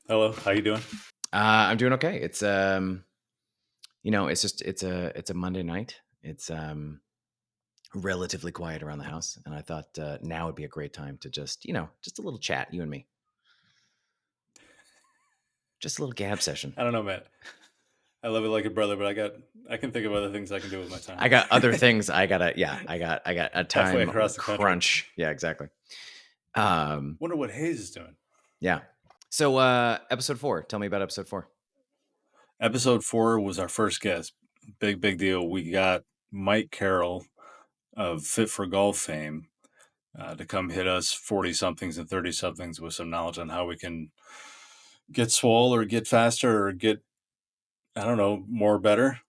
Hello, how you doing? I'm doing okay. It's a Monday night. It's relatively quiet around the house, and I thought now would be a great time to just a little chat, you and me, just a little gab session. I don't know, Matt. I love it like a brother, but I can think of other things I can do with my time. I got other things. I got a Halfway time across the country. crunch. Yeah, exactly. Um, Wonder what Hayes is doing. yeah. So, episode 4. Tell me about episode 4. Episode 4 was our first guest. Big deal. We got Mike Carroll of Fit for Golf fame to come hit us 40 somethings and 30 somethings with some knowledge on how we can get swole or get faster or get, I don't know, more better,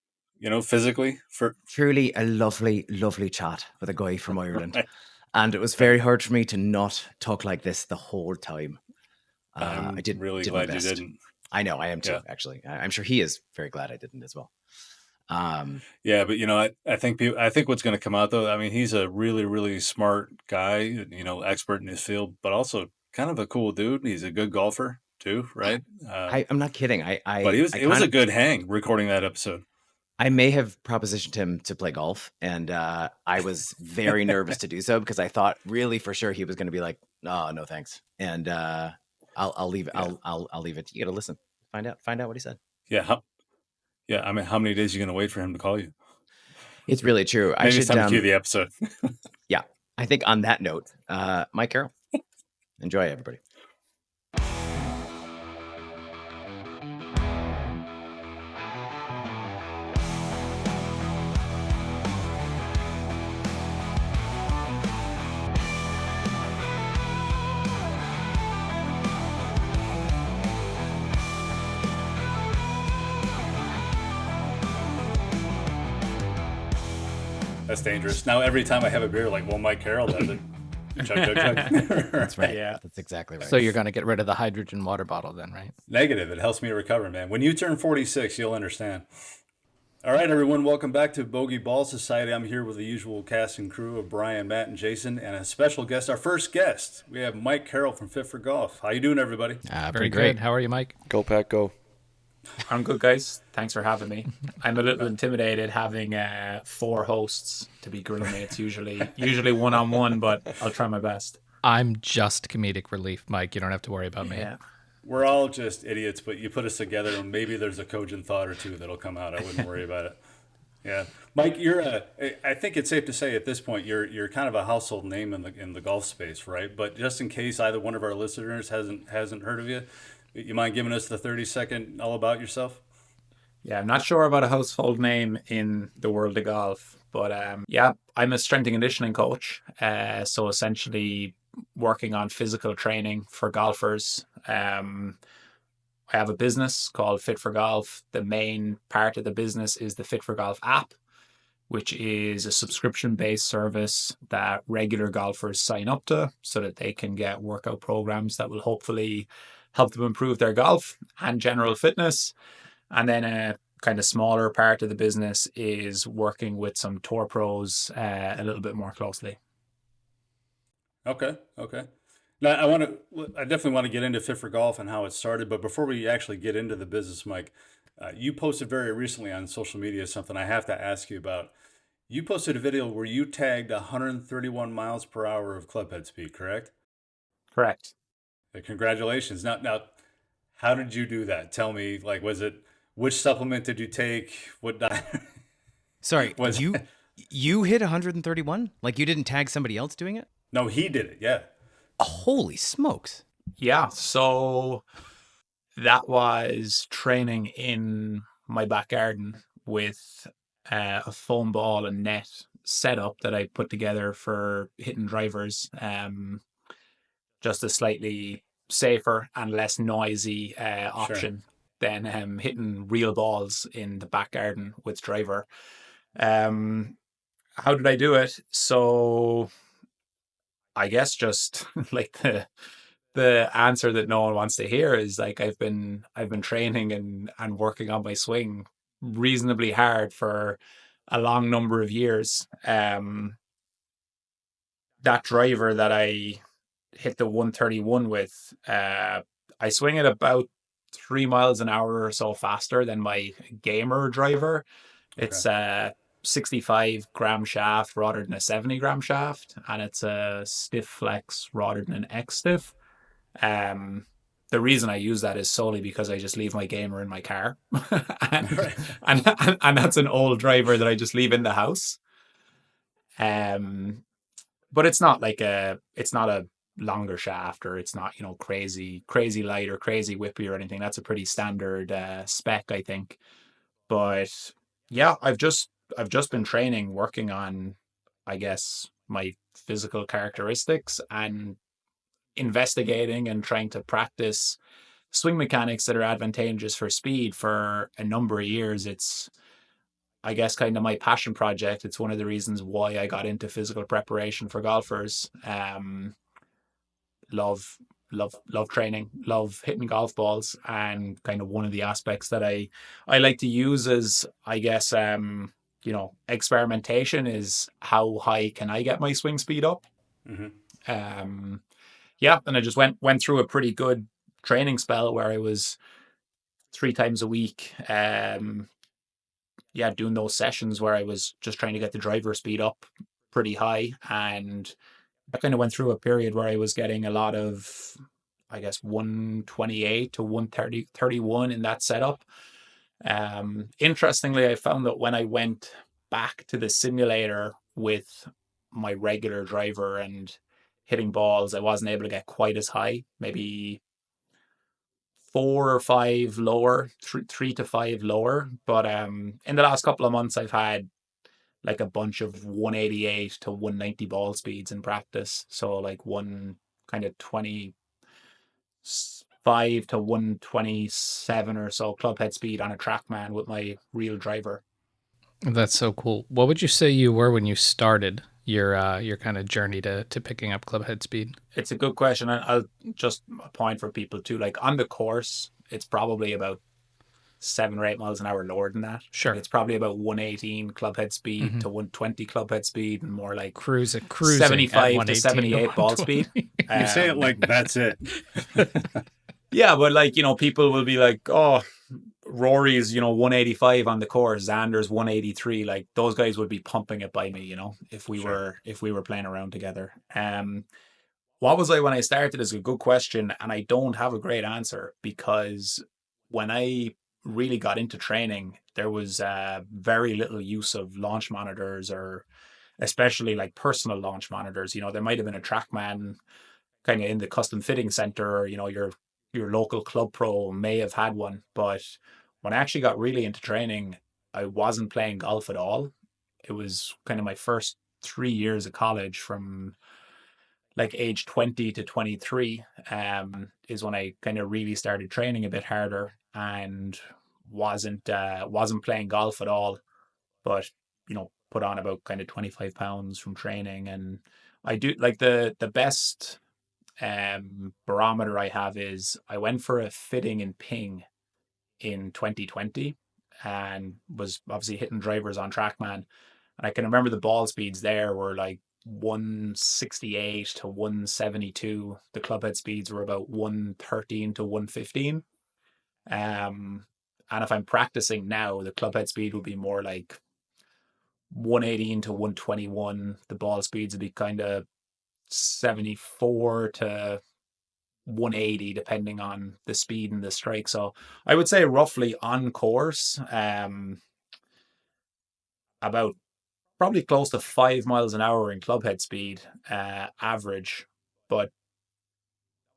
physically. Truly a lovely, lovely chat with a guy from Ireland, Right, and it was right. very hard for me to not talk like this the whole time. I I'm did really did my glad you best. didn't. I know, I am Yeah. too, actually. I'm sure he is very glad I didn't as well. Um, Yeah, but I think what's going to come out though, I mean, he's a really smart guy, expert in his field, but also kind of a cool dude. He's a good golfer too, right? I'm not kidding. But it was Kind a of, good hang recording that episode. I may have propositioned him to play golf, and I was very nervous to do so because I thought really for sure he was going to be like, "Oh, no, thanks," and I'll leave. Yeah, I'll leave it. You got to listen, find out what he said. yeah, yeah. I mean, how many days are you going to wait for him to call you? It's really true. I Maybe it's should. time to cue the episode. Yeah, I think on that note, Mike Carroll, enjoy everybody. That's dangerous. Now every time I have a beer, like, well, Mike Carroll does it. Chug. That's right. Yeah. That's exactly right. So you're going to get rid of the hydrogen water bottle then, right? Negative. It helps me recover, man. When you turn 46, you'll understand. All right, everyone, welcome back to Bogey Ball Society. I'm here with the usual cast and crew of Brian, Matt, and Jason, and a special guest, our first guest. We have Mike Carroll from Fit for Golf. How you doing, everybody? Very Pretty good. great. How are you, Mike? Go Pack, go. I'm good, guys. Thanks for having me. I'm a little intimidated having 4 hosts to be grill mates. Usually one-on-one, but I'll try my best. I'm just comedic relief, Mike. You don't have to worry about me. Yeah. We're all just idiots, but you put us together, and maybe there's a cogent thought or two that'll come out. I wouldn't worry about it. Yeah, Mike, I think it's safe to say at this point you're kind of a household name in the golf space, right? But just in case either one of our listeners hasn't heard of you, you mind giving us the 30-second all about yourself? Yeah, I'm not sure about a household name in the world of golf, but yeah, I'm a strength and conditioning coach. So essentially working on physical training for golfers. I have a business called Fit for Golf. The main part of the business is the Fit for Golf app, which is a subscription-based service that regular golfers sign up to so that they can get workout programs that will hopefully help them improve their golf and general fitness. And then a kind of smaller part of the business is working with some tour pros a little bit more closely. Okay. Now I definitely want to get into Fit for Golf and how it started, but before we actually get into the business, Mike, you posted very recently on social media something I have to ask you about. You posted a video where you tagged 131 miles per hour of clubhead speed, correct? Correct. Congratulations. Now, how did you do that? Tell me, like, which supplement did you take? What diet? Sorry, you hit 131? Like you didn't tag somebody else doing it? No, he did it. Yeah. Holy smokes. Yeah, so that was training in my back garden with a foam ball and net setup that I put together for hitting drivers. Just a slightly safer and less noisy option than hitting real balls in the back garden with driver. How did I do it? So I guess just like the answer that no one wants to hear is like I've been training and working on my swing reasonably hard for a long number of years. That driver that I hit the 131 with, I swing it about 3 miles an hour or so faster than my gamer driver. It's a 65-gram shaft rather than a 70-gram shaft, and it's a stiff flex rather than an X stiff. The reason I use that is solely because I just leave my gamer in my car, and that's an old driver that I just leave in the house. But it's not a longer shaft, or it's not, crazy light or crazy whippy or anything. That's a pretty standard spec, I think. But yeah, I've just been training, working on, I guess, my physical characteristics and investigating and trying to practice swing mechanics that are advantageous for speed for a number of years. It's, I guess, kind of my passion project. It's one of the reasons why I got into physical preparation for golfers. Love training, love hitting golf balls, and kind of one of the aspects that I like to use is, I guess, experimentation is how high can I get my swing speed up. Yeah, and I just went through a pretty good training spell where I was 3 times a week, doing those sessions where I was just trying to get the driver speed up pretty high. And I kind of went through a period where I was getting a lot of, I guess, 128 to 130, 31 in that setup. Interestingly, I found that when I went back to the simulator with my regular driver and hitting balls, I wasn't able to get quite as high, maybe 4 or 5 lower, 3 to 5 lower. But in the last couple of months, I've had like a bunch of 188 to 190 ball speeds in practice. So like one kind of 25 to 127 or so club head speed on a TrackMan with my real driver. That's so cool. What would you say you were when you started your kind of journey to picking up club head speed? It's a good question. And I'll just point for people too. Like on the course, it's probably about 7 or 8 miles an hour lower than that. Sure. It's probably about 118 club head speed to 120 club head speed, and more like cruising 75 to 78 ball speed. You say it like that's it. Yeah, but like, people will be like, oh, Rory's, 185 on the course, Xander's 183. Like those guys would be pumping it by me, if we were playing around together. What was I when I started is a good question, and I don't have a great answer, because when I really got into training, there was very little use of launch monitors, or especially like personal launch monitors. There might have been a TrackMan kind of in the custom fitting center, or your local club pro may have had one. But when I actually got really into training, I wasn't playing golf at all. It was kind of my first 3 years of college, from like age 20 to 23, is when I kind of really started training a bit harder, and wasn't playing golf at all, but put on about kind of 25 pounds from training. And I do like the best barometer I have is I went for a fitting in Ping in 2020, and was obviously hitting drivers on TrackMan, and I can remember the ball speeds there were like 168 to 172. The clubhead speeds were about 113 to 115. And if I'm practicing now, the clubhead speed would be more like 118 to 121. The ball speeds would be kind of 74 to 180, depending on the speed and the strike. So I would say roughly on course, about probably close to 5 miles an hour in clubhead speed, average. But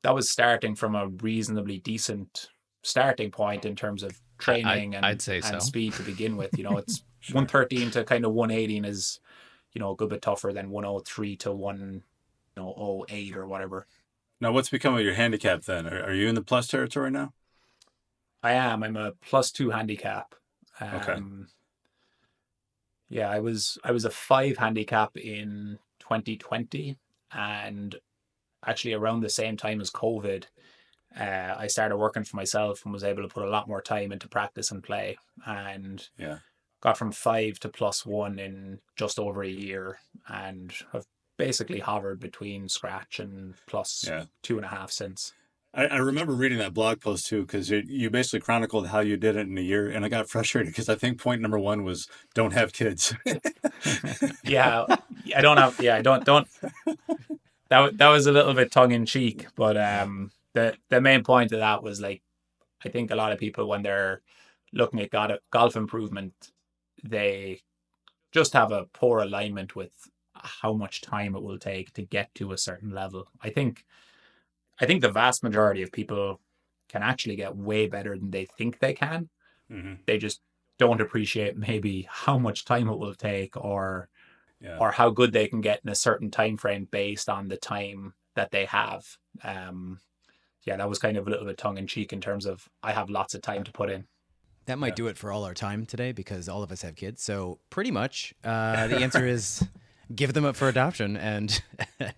that was starting from a reasonably decent starting point in terms of training I'd say so. and speed to begin with. It's 113 to kind of 118 is, a good bit tougher than 103 to 108 or whatever. Now, what's become of your handicap then? Are you in the plus territory now? I am. I'm a +2 handicap. Okay. Yeah, I was a 5 handicap in 2020, and actually around the same time as COVID, I started working for myself and was able to put a lot more time into practice and play, and got from 5 to +1 in just over a year, and have basically hovered between scratch and +2.5 since. I remember reading that blog post too, because you basically chronicled how you did it in a year, and I got frustrated because I think point number one was don't have kids. Yeah, I don't have. Yeah, I don't. That was a little bit tongue in cheek, but Yeah. the main point of that was like I think a lot of people when they're looking at golf improvement, they just have a poor alignment with how much time it will take to get to a certain level. I think the vast majority of people can actually get way better than they think they can. Hmm. They just don't appreciate maybe how much time it will take Yeah. or how good they can get in a certain time frame based on the time that they have. Um, yeah, that was kind of a little bit tongue in cheek in terms of I have lots of time to put in. That might Yeah. do it for all our time today because all of us have kids. So pretty much, the answer is give them up for adoption and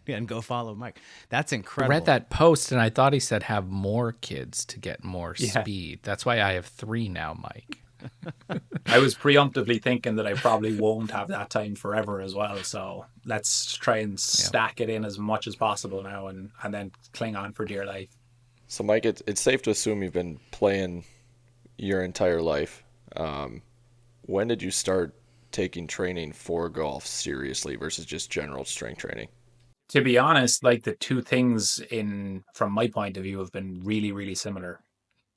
and go follow Mike. That's I incredible. read that post and I thought he said have more kids to get more Yeah. speed. That's why I have 3 now, Mike. I was preemptively thinking that I probably won't have that time forever as well. So let's try and stack it in as much as possible now and then cling on for dear life. So, Mike, it's safe to assume you've been playing your entire life. When did you start taking training for golf seriously versus just general strength training? To be honest, like the two things from my point of view have been really, really similar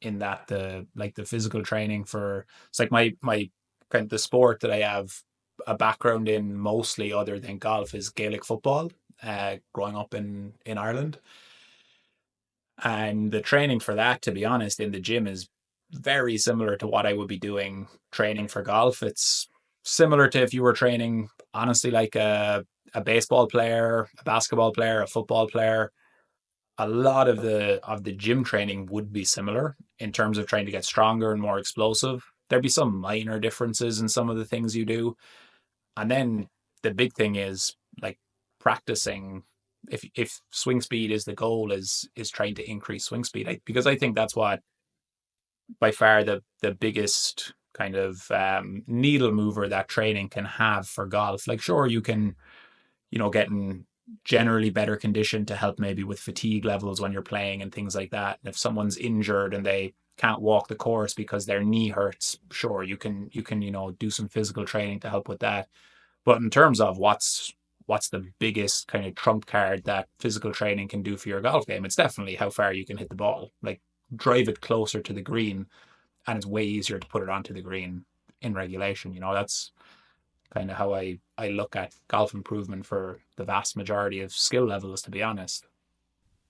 in that the physical training for it's like my kind of the sport that I have a background in mostly other than golf is Gaelic football, growing up in Ireland. And the training for that, to be honest, in the gym is very similar to what I would be doing training for golf. It's similar to if you were training, honestly, like a baseball player, a basketball player, a football player. A lot of the gym training would be similar in terms of trying to get stronger and more explosive. There'd be some minor differences in some of the things you do. And then the big thing is like practicing if swing speed is the goal is trying to increase swing speed. Because I think that's what by far the biggest kind of needle mover that training can have for golf. Like sure you can get in generally better condition to help maybe with fatigue levels when you're playing and things like that. And if someone's injured and they can't walk the course because their knee hurts, sure you can do some physical training to help with that. But in terms of what's the biggest kind of trump card that physical training can do for your golf game, it's definitely how far you can hit the ball. Like drive it closer to the green, and it's way easier to put it onto the green in regulation. That's kind of how I look at golf improvement for the vast majority of skill levels, to be honest.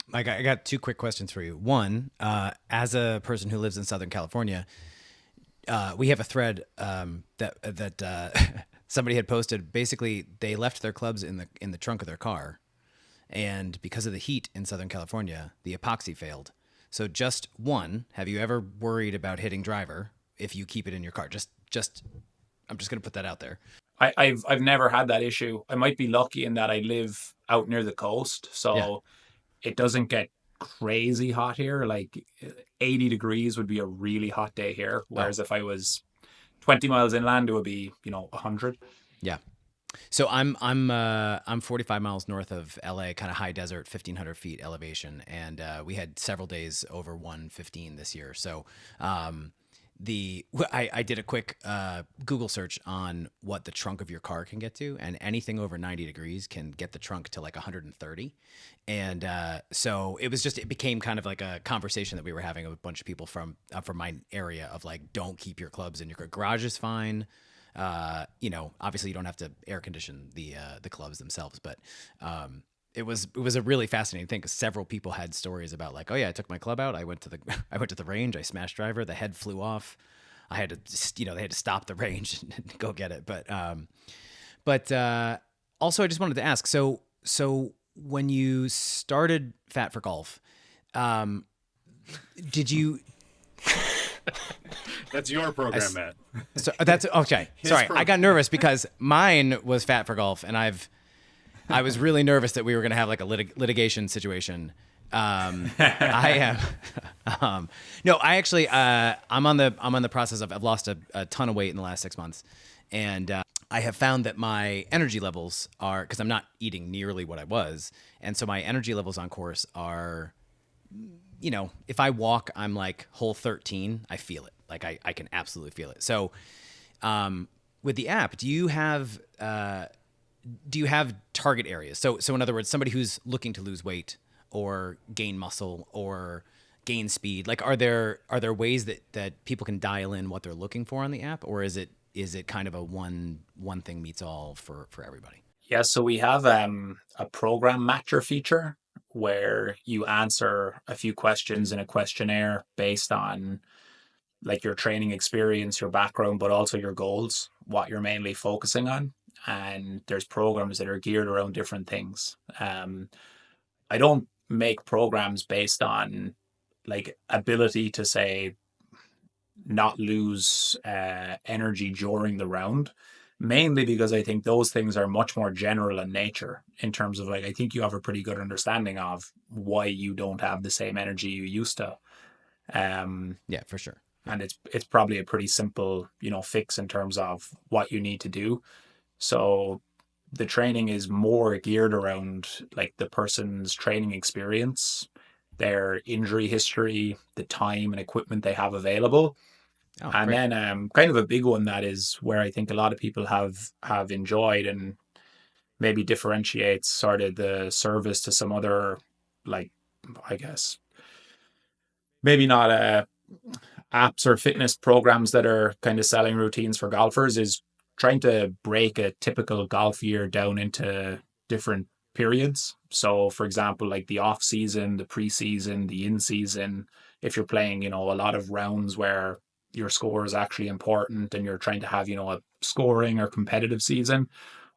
Mike, I got 2 quick questions for you. One, as a person who lives in Southern California, we have a thread that somebody had posted. Basically, they left their clubs in the trunk of their car, and because of the heat in Southern California, the epoxy failed. So, just one, have you ever worried about hitting driver if you keep it in your car? I'm just going to put that out there. I've never had that issue. I might be lucky in that I live out near the coast, so it doesn't get crazy hot here. Like 80 degrees would be a really hot day here, whereas if I was 20 miles inland, it would be 100. Yeah. So I'm 45 miles north of LA, kind of high desert, 1,500 feet elevation, and we had several days over 115 this year. So I did a quick Google search on what the trunk of your car can get to, and anything over 90 degrees can get the trunk to like 130. And so it became kind of like a conversation that we were having with a bunch of people from my area of like, don't keep your clubs in your garage is fine. Obviously you don't have to air condition the clubs themselves, but it was a really fascinating thing because several people had stories about like, oh yeah, I took my club out, I went to the range, I smashed driver, the head flew off, I had to they had to stop the range and go get it. But also I just wanted to ask, so when you started Fat for Golf, did you? That's your program, Matt. So that's okay. Sorry, I got nervous because mine was Fat for Golf, and I was really nervous that we were going to have like a litigation situation. I am. No, I actually, I'm on the process of, I've lost a ton of weight in the last 6 months, and I have found that my energy levels are, because I'm not eating nearly what I was, and so my energy levels on course are if I walk, I'm like hole 13, I feel it. Like I can absolutely feel it. So with the app, do you have target areas? So in other words, somebody who's looking to lose weight or gain muscle or gain speed, like are there ways that people can dial in what they're looking for on the app, or is it kind of a one thing meets all for everybody? Yeah, so we have a program matcher feature where you answer a few questions in a questionnaire based on like your training experience, your background, but also your goals, what you're mainly focusing on. And there's programs that are geared around different things. I don't make programs based on like ability to say not lose energy during the round, mainly because I think those things are much more general in nature in terms of like, I think you have a pretty good understanding of why you don't have the same energy you used to. Um, Yeah, for sure. Yeah. and it's probably a pretty simple, fix in terms of what you need to do. So the training is more geared around like the person's training experience, their injury history, the time and equipment they have available. Oh, And great. then kind of a big one that is where I think a lot of people have enjoyed and maybe differentiates sort of the service to some other, like, I guess maybe not apps or fitness programs that are kind of selling routines for golfers, is trying to break a typical golf year down into different periods. So, for example, like the off season, the preseason, the in season, if you're playing, a lot of rounds where your score is actually important and you're trying to have, a scoring or competitive season,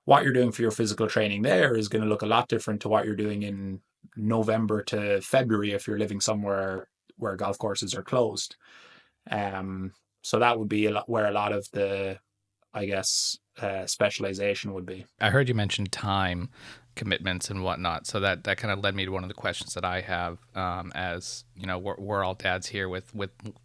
what you're doing for your physical training there is going to look a lot different to what you're doing in November to February if you're living somewhere where golf courses are closed. Um, so that would be where a lot of the, I guess, specialization would be. I heard you mention time commitments and whatnot, so that kind of led me to one of the questions that I have. As you know, we're all dads here with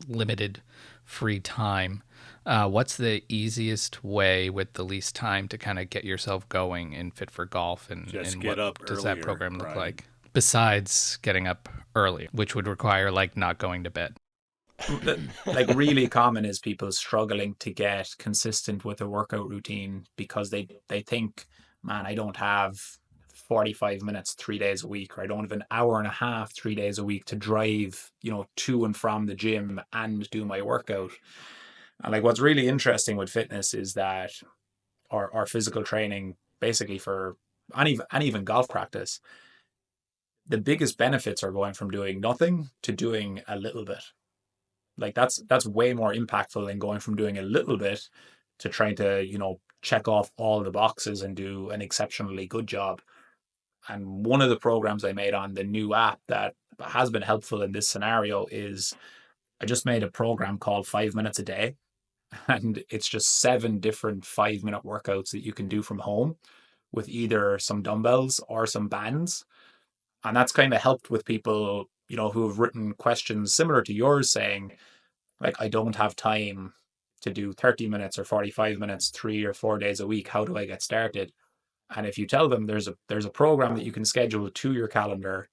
limited free time. What's the easiest way with the least time to kind of get yourself going and fit for golf? Just And get what up does that earlier, program look right? like? Besides getting up early, which would require like not going to bed. Like really common is people struggling to get consistent with a workout routine because they think, man, I don't have 45 minutes 3 days a week, or I don't have an hour and a half 3 days a week to drive, to and from the gym and do my workout. And like what's really interesting with fitness is that our physical training, basically for and even golf practice, the biggest benefits are going from doing nothing to doing a little bit. Like that's way more impactful than going from doing a little bit to trying to, check off all the boxes and do an exceptionally good job. And one of the programs I made on the new app that has been helpful in this scenario is I just made a program called 5 minutes a day. And it's just 7 different 5 minute workouts that you can do from home with either some dumbbells or some bands. And that's kind of helped with people, who have written questions similar to yours saying, like, I don't have time to do 30 minutes or 45 minutes 3 or 4 days a week. How do I get started? And if you tell them there's a program that you can schedule to your calendar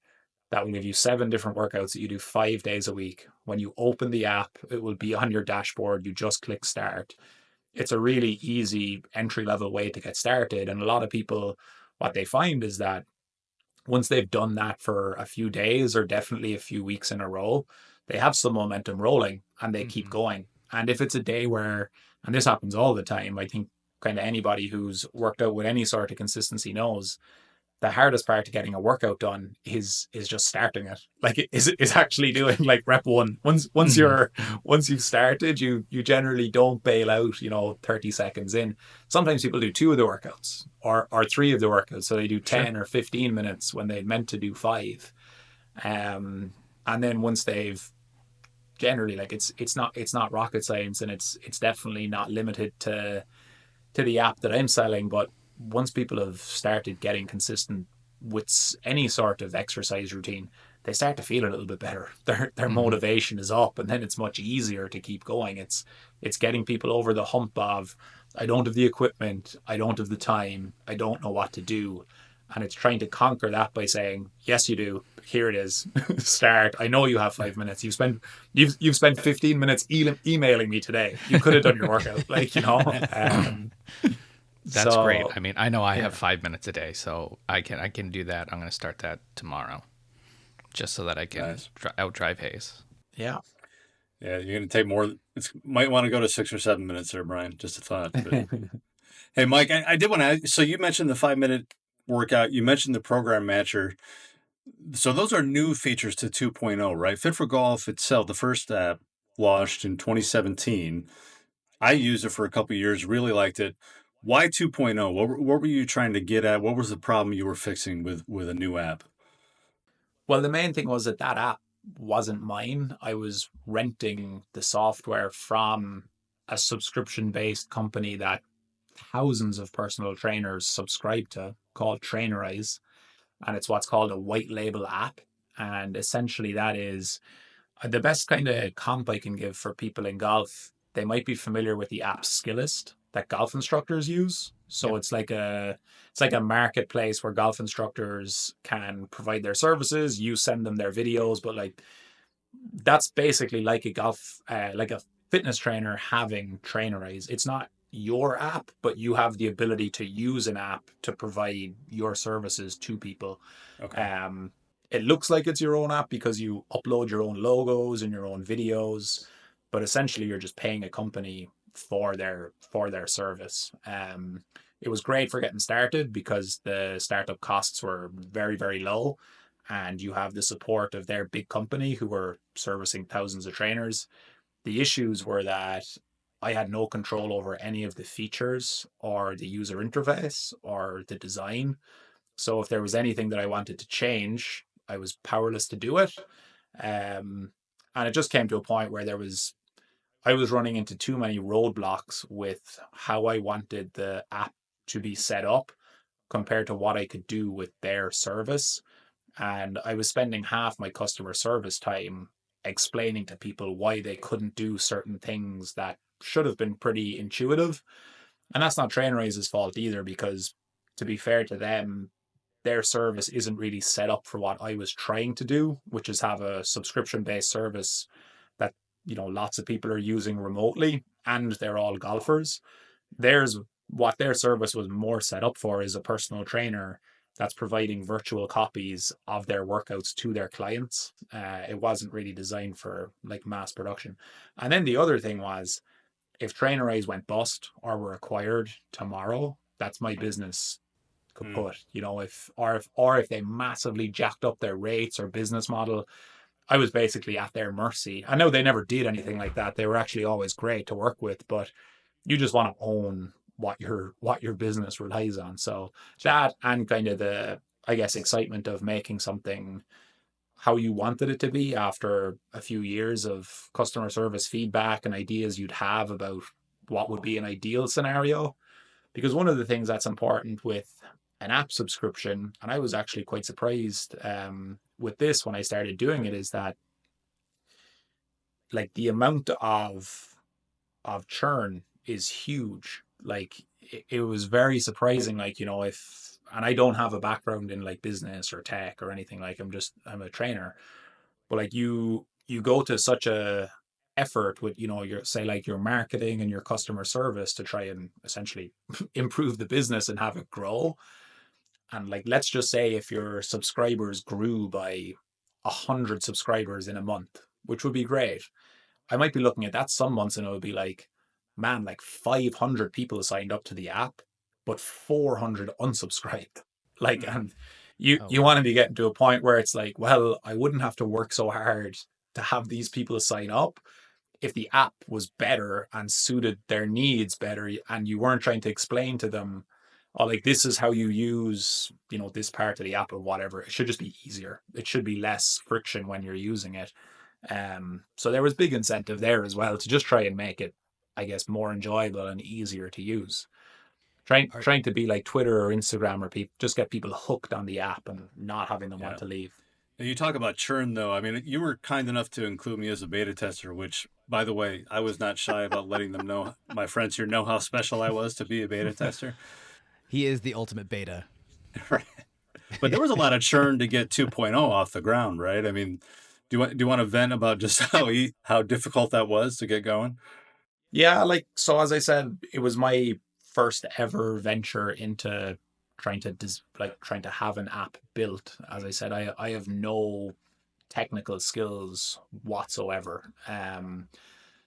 that will give you 7 different workouts that you do 5 days a week. When you open the app, it will be on your dashboard. You just click start. It's a really easy entry level way to get started. And a lot of people, what they find is that once they've done that for a few days or definitely a few weeks in a row, they have some momentum rolling and they keep going. And if it's a day where, and this happens all the time, I think kind of anybody who's worked out with any sort of consistency knows the hardest part of getting a workout done is just starting it. Like is actually doing like rep one. Once you've started, you generally don't bail out, 30 seconds in. Sometimes people do two of the workouts or three of the workouts. So they do 10 or 15 minutes when they meant to do five. And then once they've generally, like, it's not rocket science, and it's definitely not limited to the app that I'm selling, but once people have started getting consistent with any sort of exercise routine, they start to feel a little bit better. Their motivation is up, and then it's much easier to keep going. It's getting people over the hump of, I don't have the equipment, I don't have the time, I don't know what to do. And it's trying to conquer that by saying, yes, you do. Here it is. Start. I know you have 5 minutes. You've spent 15 minutes emailing me today. You could have done your workout, like, you know. That's great. So I mean, I know I have yeah. 5 minutes a day, so I can do that. I'm going to start that tomorrow, just so that I can Nice. outdrive Hayes. Yeah. Yeah, you're gonna take more. Might want to go to 6 or 7 minutes there, Brian. Just a thought. But hey, Mike, I did want to ask. So you mentioned the 5 minute workout. You mentioned the program matcher. So those are new features to 2.0, right? Fit for Golf itself, the first app launched in 2017. I used it for a couple of years, really liked it. Why 2.0? What were you trying to get at? What was the problem you were fixing with a new app? Well, the main thing was that app wasn't mine. I was renting the software from a subscription based company that thousands of personal trainers subscribe to called Trainerize. And it's what's called a white label app. And essentially, that is the best kind of comp I can give for people in golf. They might be familiar with the app Skillist that golf instructors use. So Yep. it's like a marketplace where golf instructors can provide their services. You send them their videos, but like that's basically like like a fitness trainer having Trainerize. It's not your app, but you have the ability to use an app to provide your services to people. Okay. Um, it looks like it's your own app because you upload your own logos and your own videos, but essentially you're just paying a company for their service. It was great for getting started because the startup costs were very, very low, and you have the support of their big company who were servicing thousands of trainers. The issues were that I had no control over any of the features or the user interface or the design. So if there was anything that I wanted to change, I was powerless to do it. Um, and it just came to a point where I was running into too many roadblocks with how I wanted the app to be set up compared to what I could do with their service. And I was spending half my customer service time explaining to people why they couldn't do certain things that should have been pretty intuitive. And that's not Trainerize's fault either, because to be fair to them, their service isn't really set up for what I was trying to do, which is have a subscription based service that, lots of people are using remotely and they're all golfers. Theirs, what their service was more set up for is a personal trainer that's providing virtual copies of their workouts to their clients. It wasn't really designed for like mass production. And then the other thing was, if Trainerize went bust or were acquired tomorrow, that's my business Hmm. kaput. If they massively jacked up their rates or business model, I was basically at their mercy. I know they never did anything like that. They were actually always great to work with, but you just want to own what your business relies on. So Sure. that, and kind of the, I guess, excitement of making something how you wanted it to be after a few years of customer service feedback and ideas you'd have about what would be an ideal scenario. Because one of the things that's important with an app subscription, and I was actually quite surprised with this when I started doing it, is that like the amount of churn is huge. Like it was very surprising. Like, if, and I don't have a background in like business or tech or anything. Like I'm a trainer, but like you go to such a effort with, your, say, like your marketing and your customer service to try and essentially improve the business and have it grow. And like, let's just say if your subscribers grew by 100 subscribers in a month, which would be great, I might be looking at that some months and it would be like, man, like 500 people signed up to the app, but 400 unsubscribed. Like, Hmm. and you Oh you wow. want to be getting to a point where it's like, well, I wouldn't have to work so hard to have these people sign up if the app was better and suited their needs better, and you weren't trying to explain to them, oh, like this is how you use, this part of the app or whatever. It should just be easier. It should be less friction when you're using it. So there was big incentive there as well to just try and make it, I guess, more enjoyable and easier to use. Trying Are trying to be like Twitter or Instagram, or people just get people hooked on the app and not having them want Yeah. to leave. And you talk about churn, though. I mean, you were kind enough to include me as a beta tester, which, by the way, I was not shy about letting them know, my friends here know how special I was to be a beta tester. he is the ultimate beta. Right. But there was a lot of churn to get 2.0 off the ground, right? I mean, do you want to vent about just how difficult that was to get going? Yeah, like so as I said, it was my first ever venture into trying to have an app built. As I said, I have no technical skills whatsoever.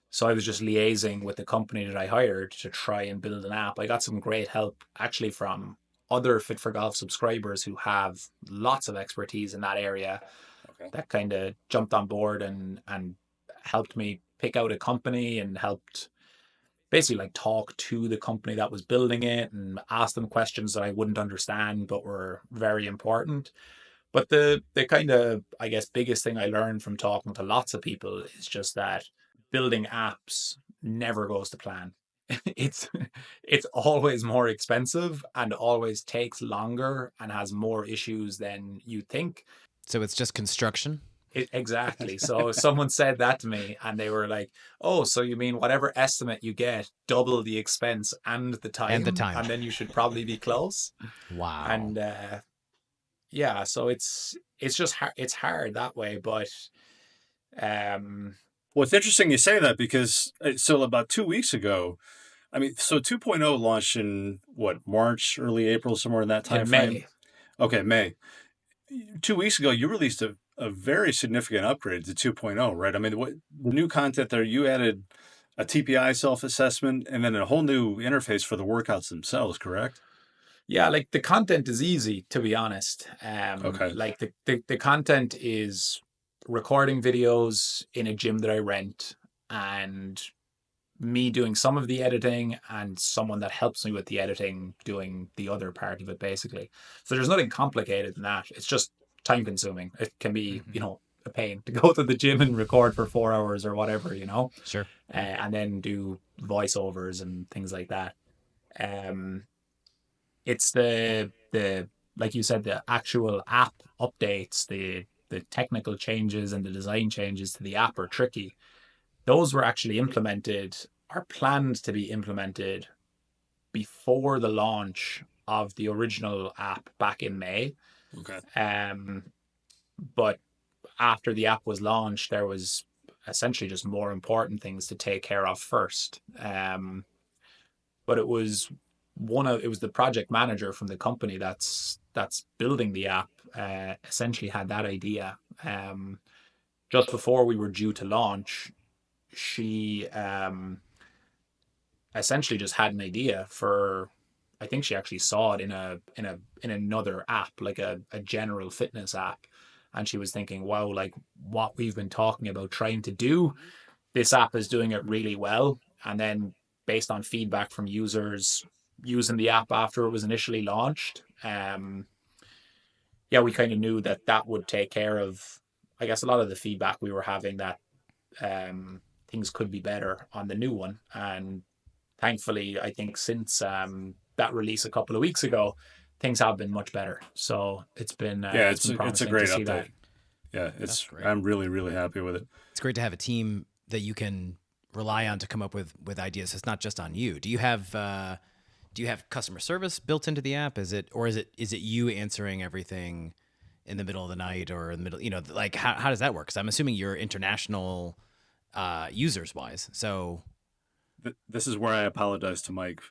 So I was just liaising with the company that I hired to try and build an app. I got some great help actually from other Fit for Golf subscribers who have lots of expertise in that area Okay. that kind of jumped on board and helped me pick out a company and helped basically like talk to the company that was building it and ask them questions that I wouldn't understand but were very important. But the kind of, I guess, biggest thing I learned from talking to lots of people is just that building apps never goes to plan. It's it's always more expensive and always takes longer and has more issues than you think. So it's just construction Exactly. So someone said that to me and they were like, "Oh, so you mean whatever estimate you get, double the expense and the and the time, time. and then you should probably be close." Wow. And yeah, so it's just it's hard that way, but um Well, it's interesting you say that because so about 2 weeks ago, I mean, so 2.0 launched in what, March, early April, somewhere in that time in frame. May. Okay, May. 2 weeks ago, you released a very significant upgrade to 2.0, right? I mean, what the new content there, you added a TPI self-assessment and then a whole new interface for the workouts themselves, correct? Yeah, like the content is easy, to be honest. Okay. Like the content is recording videos in a gym that I rent and me doing some of the editing and someone that helps me with the editing doing the other part of it basically. So there's nothing complicated in that. It's just time consuming. It can be, Mhm. a pain to go to the gym and record for 4 hours or whatever, Sure. and then do voiceovers and things like that. Um, it's the like you said, the actual app updates, the technical changes and the design changes to the app are tricky. Those were actually implemented, are planned to be implemented before the launch of the original app back in May. Okay. Um, but after the app was launched, there was essentially just more important things to take care of first. But it was the project manager from the company that's building the app essentially had that idea. Just before we were due to launch, she essentially just had an idea for, I think she actually saw it in another app, like a general fitness app. And she was thinking, wow, like what we've been talking about trying to do, this app is doing it really well. And then based on feedback from users using the app after it was initially launched, yeah, we kind of knew that that would take care of, I guess, a lot of the feedback we were having that things could be better on the new one. And thankfully, I think since that release a couple of weeks ago, things have been much better. So Yeah, it's been it's a promising to great see update. that. Yeah, That's great. I'm really, really happy with it. It's great to have a team that you can rely on to come up with ideas. It's not just on you. Do you have customer service built into the app? Is it you answering everything in the middle of the night or in the middle? Like how does that work? Because I'm assuming you're international users wise. So This is where I apologize to Mike.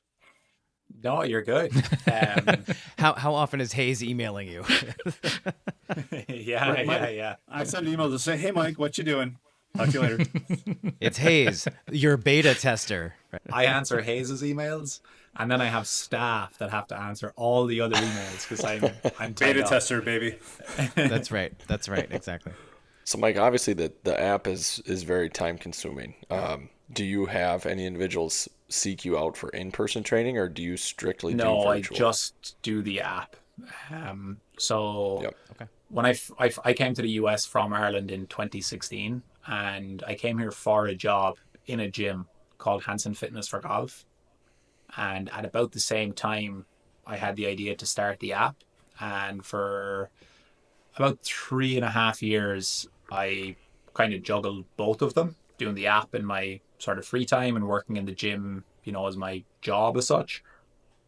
No, you're good. Um, how often is Hayes emailing you? yeah, Right, yeah, yeah. I send emails to say, "Hey, Mike, what you doing? Talk to you later." It's Hayes, your beta tester. I answer Hayes's emails, and then I have staff that have to answer all the other emails because I'm tied Beta up. tester, baby. That's right. Exactly. So, Mike, obviously the app is very time consuming. Do you have any individuals seek you out for in-person training, or do you strictly do No, I virtual? just do the app. So Yep. Okay. when I came to the US from Ireland in 2016, and I came here for a job in a gym called Hanson Fitness for Golf. And at about the same time, I had the idea to start the app. And for about 3.5 years, I kind of juggled both of them, doing the app in my sort of free time and working in the gym, as my job as such.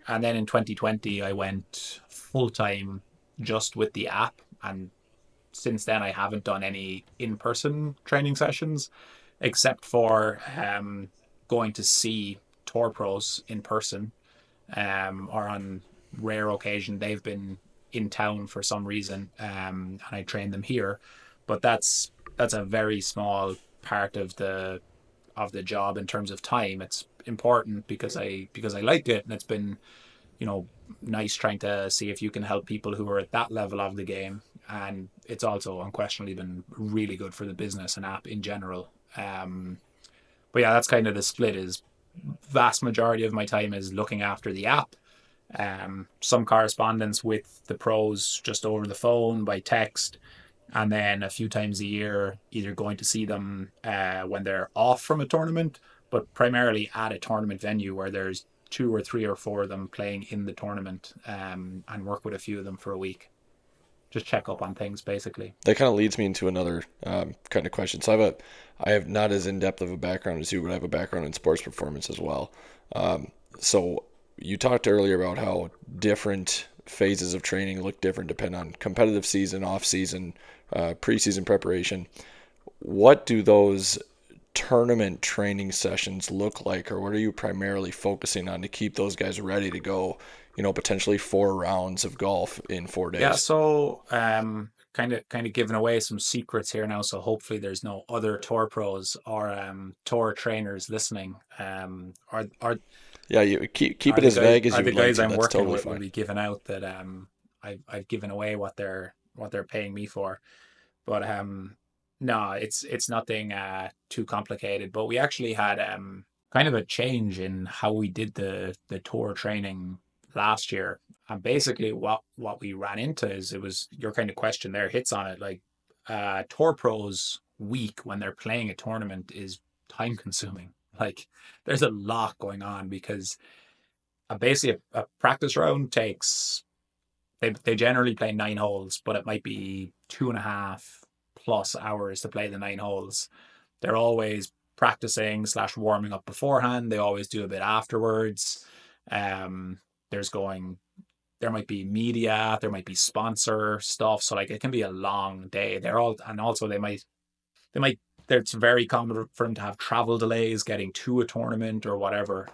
And then in 2020, I went full time just with the app. And since then, I haven't done any in-person training sessions except for going to see tour pros in person, or on rare occasion they've been in town for some reason, and I train them here. But that's a very small part of the job in terms of time. It's important because I like it, and it's been, you know, nice trying to see if you can help people who are at that level of the game. And it's also unquestionably been really good for the business and app in general. But yeah, that's kind of the split. Is vast majority of my time is looking after the app. Some correspondence with the pros just over the phone by text, and then a few times a year, either going to see them when they're off from a tournament, but primarily at a tournament venue where there's two or three or four of them playing in the tournament, and work with a few of them for a week. Just check up on things, basically. That kind of leads me into another kind of question. So I have not as in depth of a background as you, but I have a background in sports performance as well. So you talked earlier about how different phases of training look different depending on competitive season, off season, preseason preparation. What do those tournament training sessions look like, or what are you primarily focusing on to keep those guys ready to go? Potentially 4 rounds of golf in 4 days. Yeah, so kind of giving away some secrets here now. So hopefully there's no other tour pros or tour trainers listening. Yeah, you keep Are it the as guys vague as are you the would like guys to. I'm That's working totally with will fine. be giving out that I've given away what they're paying me for. But no, it's nothing too complicated. But we actually had kind of a change in how we did the tour training last year. And basically what we ran into is, it was your kind of question there hits on it. Like, tour pros week when they're playing a tournament is time consuming. Like, there's a lot going on because basically a practice round takes, they generally play 9 holes, but it might be 2.5+ hours to play the 9 holes. They're always practicing slash warming up beforehand. They always do a bit afterwards. Um, there's going, there might be media, there might be sponsor stuff. So like, it can be a long day. They're all, and also they might, it's very common for them to have travel delays getting to a tournament or whatever.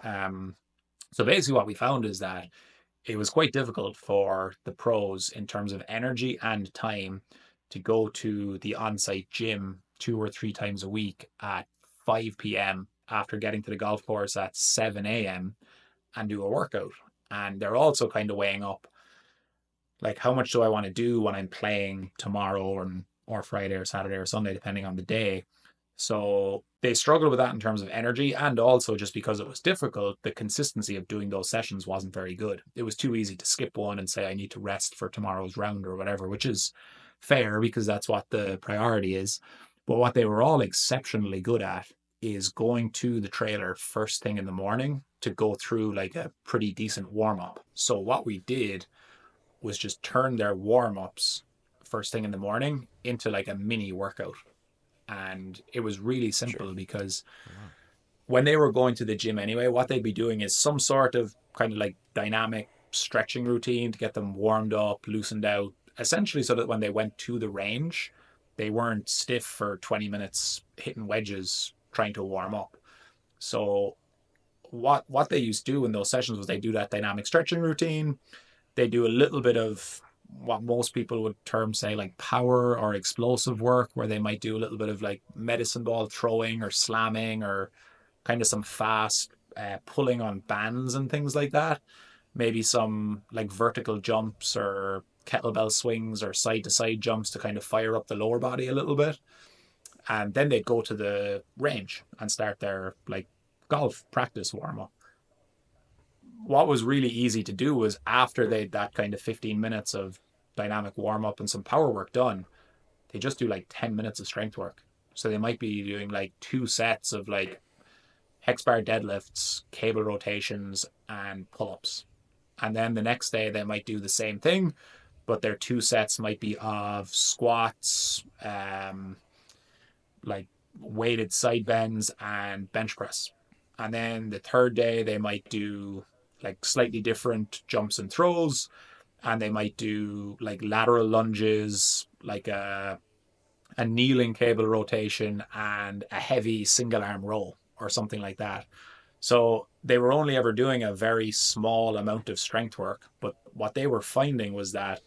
So basically what we found is that it was quite difficult for the pros in terms of energy and time to go to the on-site gym 2 or 3 times a week at 5 p.m. after getting to the golf course at 7 a.m. and do a workout. And they're also kind of weighing up, like, how much do I want to do when I'm playing tomorrow, or Friday or Saturday or Sunday, depending on the day. So they struggled with that in terms of energy, and also just because it was difficult, the consistency of doing those sessions wasn't very good. It was too easy to skip one and say I need to rest for tomorrow's round or whatever, which is fair because that's what the priority is. But what they were all exceptionally good at is going to the trailer first thing in the morning to go through like a pretty decent warm up. So what we did was just turn their warm ups first thing in the morning into like a mini workout. And it was really simple because when they were going to the gym anyway, what they'd be doing is some sort of kind of like dynamic stretching routine to get them warmed up, loosened out, essentially so that when they went to the range, they weren't stiff for 20 minutes hitting wedges trying to warm up. So what they used to do in those sessions was they do that dynamic stretching routine. They do a little bit of what most people would term, say, like power or explosive work, where they might do a little bit of like medicine ball throwing or slamming, or kind of some fast pulling on bands and things like that. Maybe some like vertical jumps or kettlebell swings or side to side jumps to kind of fire up the lower body a little bit. And then they'd go to the range and start their like golf practice warm up. What was really easy to do was, after they'd that kind of 15 minutes of dynamic warm up and some power work done, they just do like 10 minutes of strength work. So they might be doing like 2 sets of like hex bar deadlifts, cable rotations, and pull ups. And then the next day they might do the same thing, but their 2 sets might be of squats, like weighted side bends, and bench press. And then the third day they might do like slightly different jumps and throws. and they might do like lateral lunges, like a kneeling cable rotation and a heavy single arm row or something like that. So they were only ever doing a very small amount of strength work. But what they were finding was that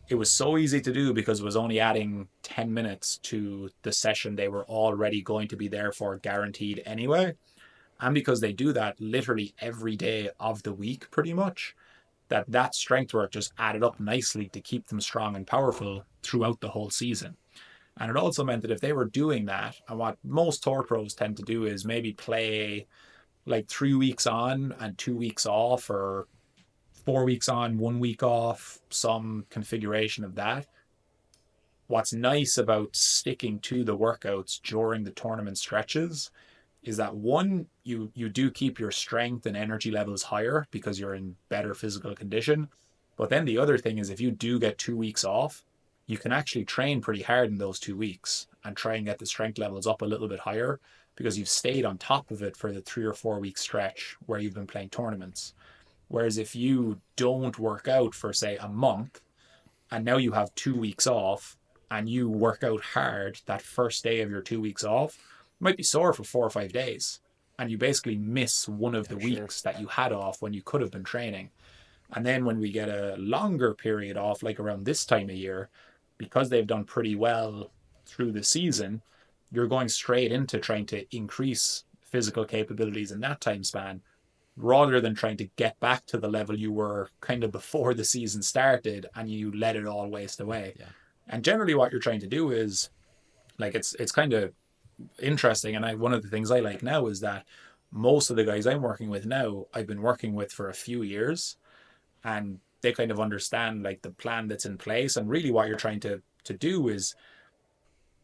it was so easy to do because it was only adding 10 minutes to the session they were already going to be there for guaranteed anyway. And because they do that literally every day of the week, pretty much, that strength work just added up nicely to keep them strong and powerful throughout the whole season. And it also meant that if they were doing that, and what most tour pros tend to do is maybe play like 3 weeks on and 2 weeks off, or 4 weeks on, 1 week off, some configuration of that. What's nice about sticking to the workouts during the tournament stretches is that one, you do keep your strength and energy levels higher because you're in better physical condition. But then the other thing is if you do get 2 weeks off, you can actually train pretty hard in those 2 weeks and try and get the strength levels up a little bit higher because you've stayed on top of it for the 3 or 4 week stretch where you've been playing tournaments. Whereas if you don't work out for, say, a month, and now you have 2 weeks off, and you work out hard that first day of your 2 weeks off, you might be sore for 4 or 5 days. And you basically miss one of the weeks that you had off when you could have been training. And then when we get a longer period off, like around this time of year, because they've done pretty well through the season, you're going straight into trying to increase physical capabilities in that time span rather than trying to get back to the level you were kind of before the season started and you let it all waste away. Yeah. And generally what you're trying to do is like it's kind of interesting. And one of the things I like now is that most of the guys I'm working with now, I've been working with for a few years, and they kind of understand like the plan that's in place. And really what you're trying to do is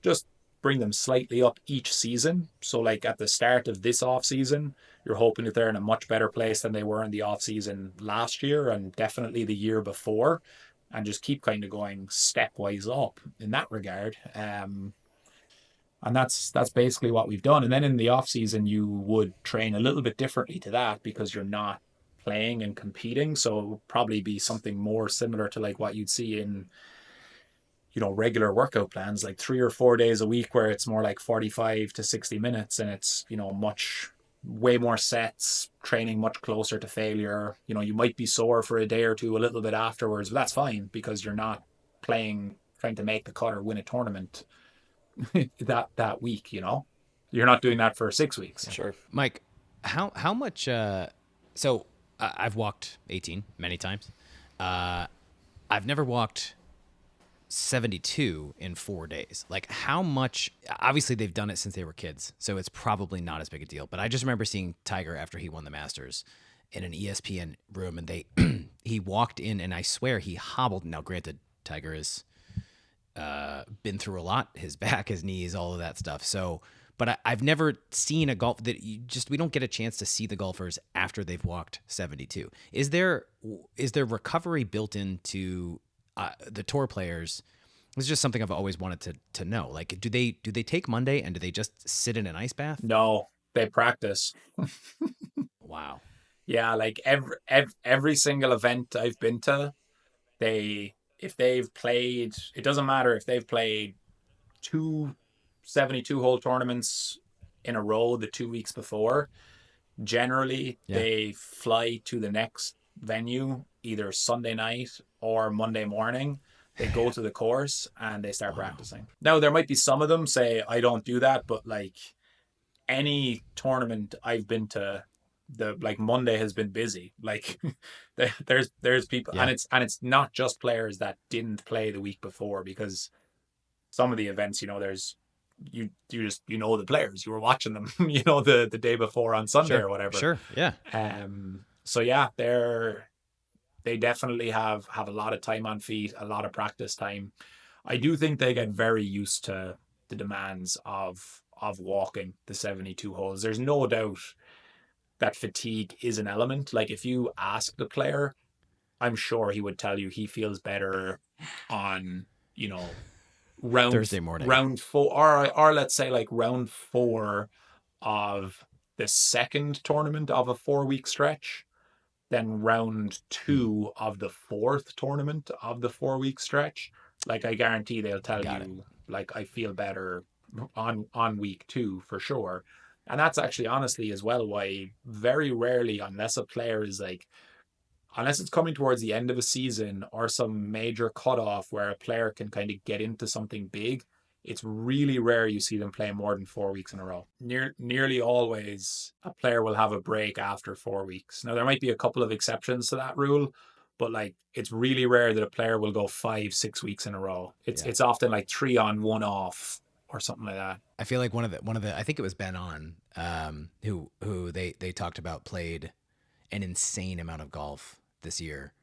just bring them slightly up each season. So like at the start of this off season, you're hoping that they're in a much better place than they were in the off season last year and definitely the year before, and just keep kind of going stepwise up in that regard. And that's basically what we've done. And then in the off season, you would train a little bit differently to that because you're not playing and competing. So it would probably be something more similar to like what you'd see in regular workout plans, like 3 or 4 days a week where it's more like 45 to 60 minutes and it's, way more sets, training much closer to failure. You might be sore for a day or two a little bit afterwards, but that's fine because you're not playing, trying to make the cut or win a tournament that week, You're not doing that for 6 weeks. Sure. Mike, how much, so I've walked 18 many times. I've never walked 72 in 4 days. Like how much, obviously they've done it since they were kids, so it's probably not as big a deal. But I just remember seeing Tiger after he won the Masters in an ESPN room and he walked in and I swear he hobbled. Now granted, Tiger has been through a lot, his back, his knees, all of that stuff. So, but I've never seen a golf that we don't get a chance to see the golfers after they've walked 72. Is there recovery built into the tour players? It's just something I've always wanted to know. Like, do they take Monday and do they just sit in an ice bath? No, they practice. Wow. Yeah, like every single event I've been to, if they've played, it doesn't matter if they've played 2 72-hole tournaments in a row the 2 weeks before. Generally, they fly to the next venue either Sunday night or Monday morning. They go to the course and they start practicing. Now, there might be some of them say, I don't do that, but like any tournament I've been to, Monday has been busy. Like there's people, and it's not just players that didn't play the week before, because some of the events, there's you just the players, you were watching them, the day before on Sunday or whatever. Sure, yeah. So yeah, they definitely have a lot of time on feet, a lot of practice time. I do think they get very used to the demands of walking the 72 holes. There's no doubt that fatigue is an element. Like if you ask the player, I'm sure he would tell you he feels better on, round Thursday morning, round 4, or let's say like round 4 of the second tournament of a 4-week stretch, then round two of the fourth tournament of the 4 week stretch, like I guarantee they'll tell Got it. you, like, I feel better on week two for sure. And that's actually honestly as well why very rarely, unless a player is like, unless it's coming towards the end of a season or some major cutoff where a player can kind of get into something big, it's really rare you see them play more than 4 weeks in a row. Nearly always, a player will have a break after 4 weeks. Now, there might be a couple of exceptions to that rule, but like it's really rare that a player will go 5, 6 weeks in a row. It's often like 3 on, 1 off or something like that. I feel like one of the I think it was Ben on who they talked about played an insane amount of golf this year.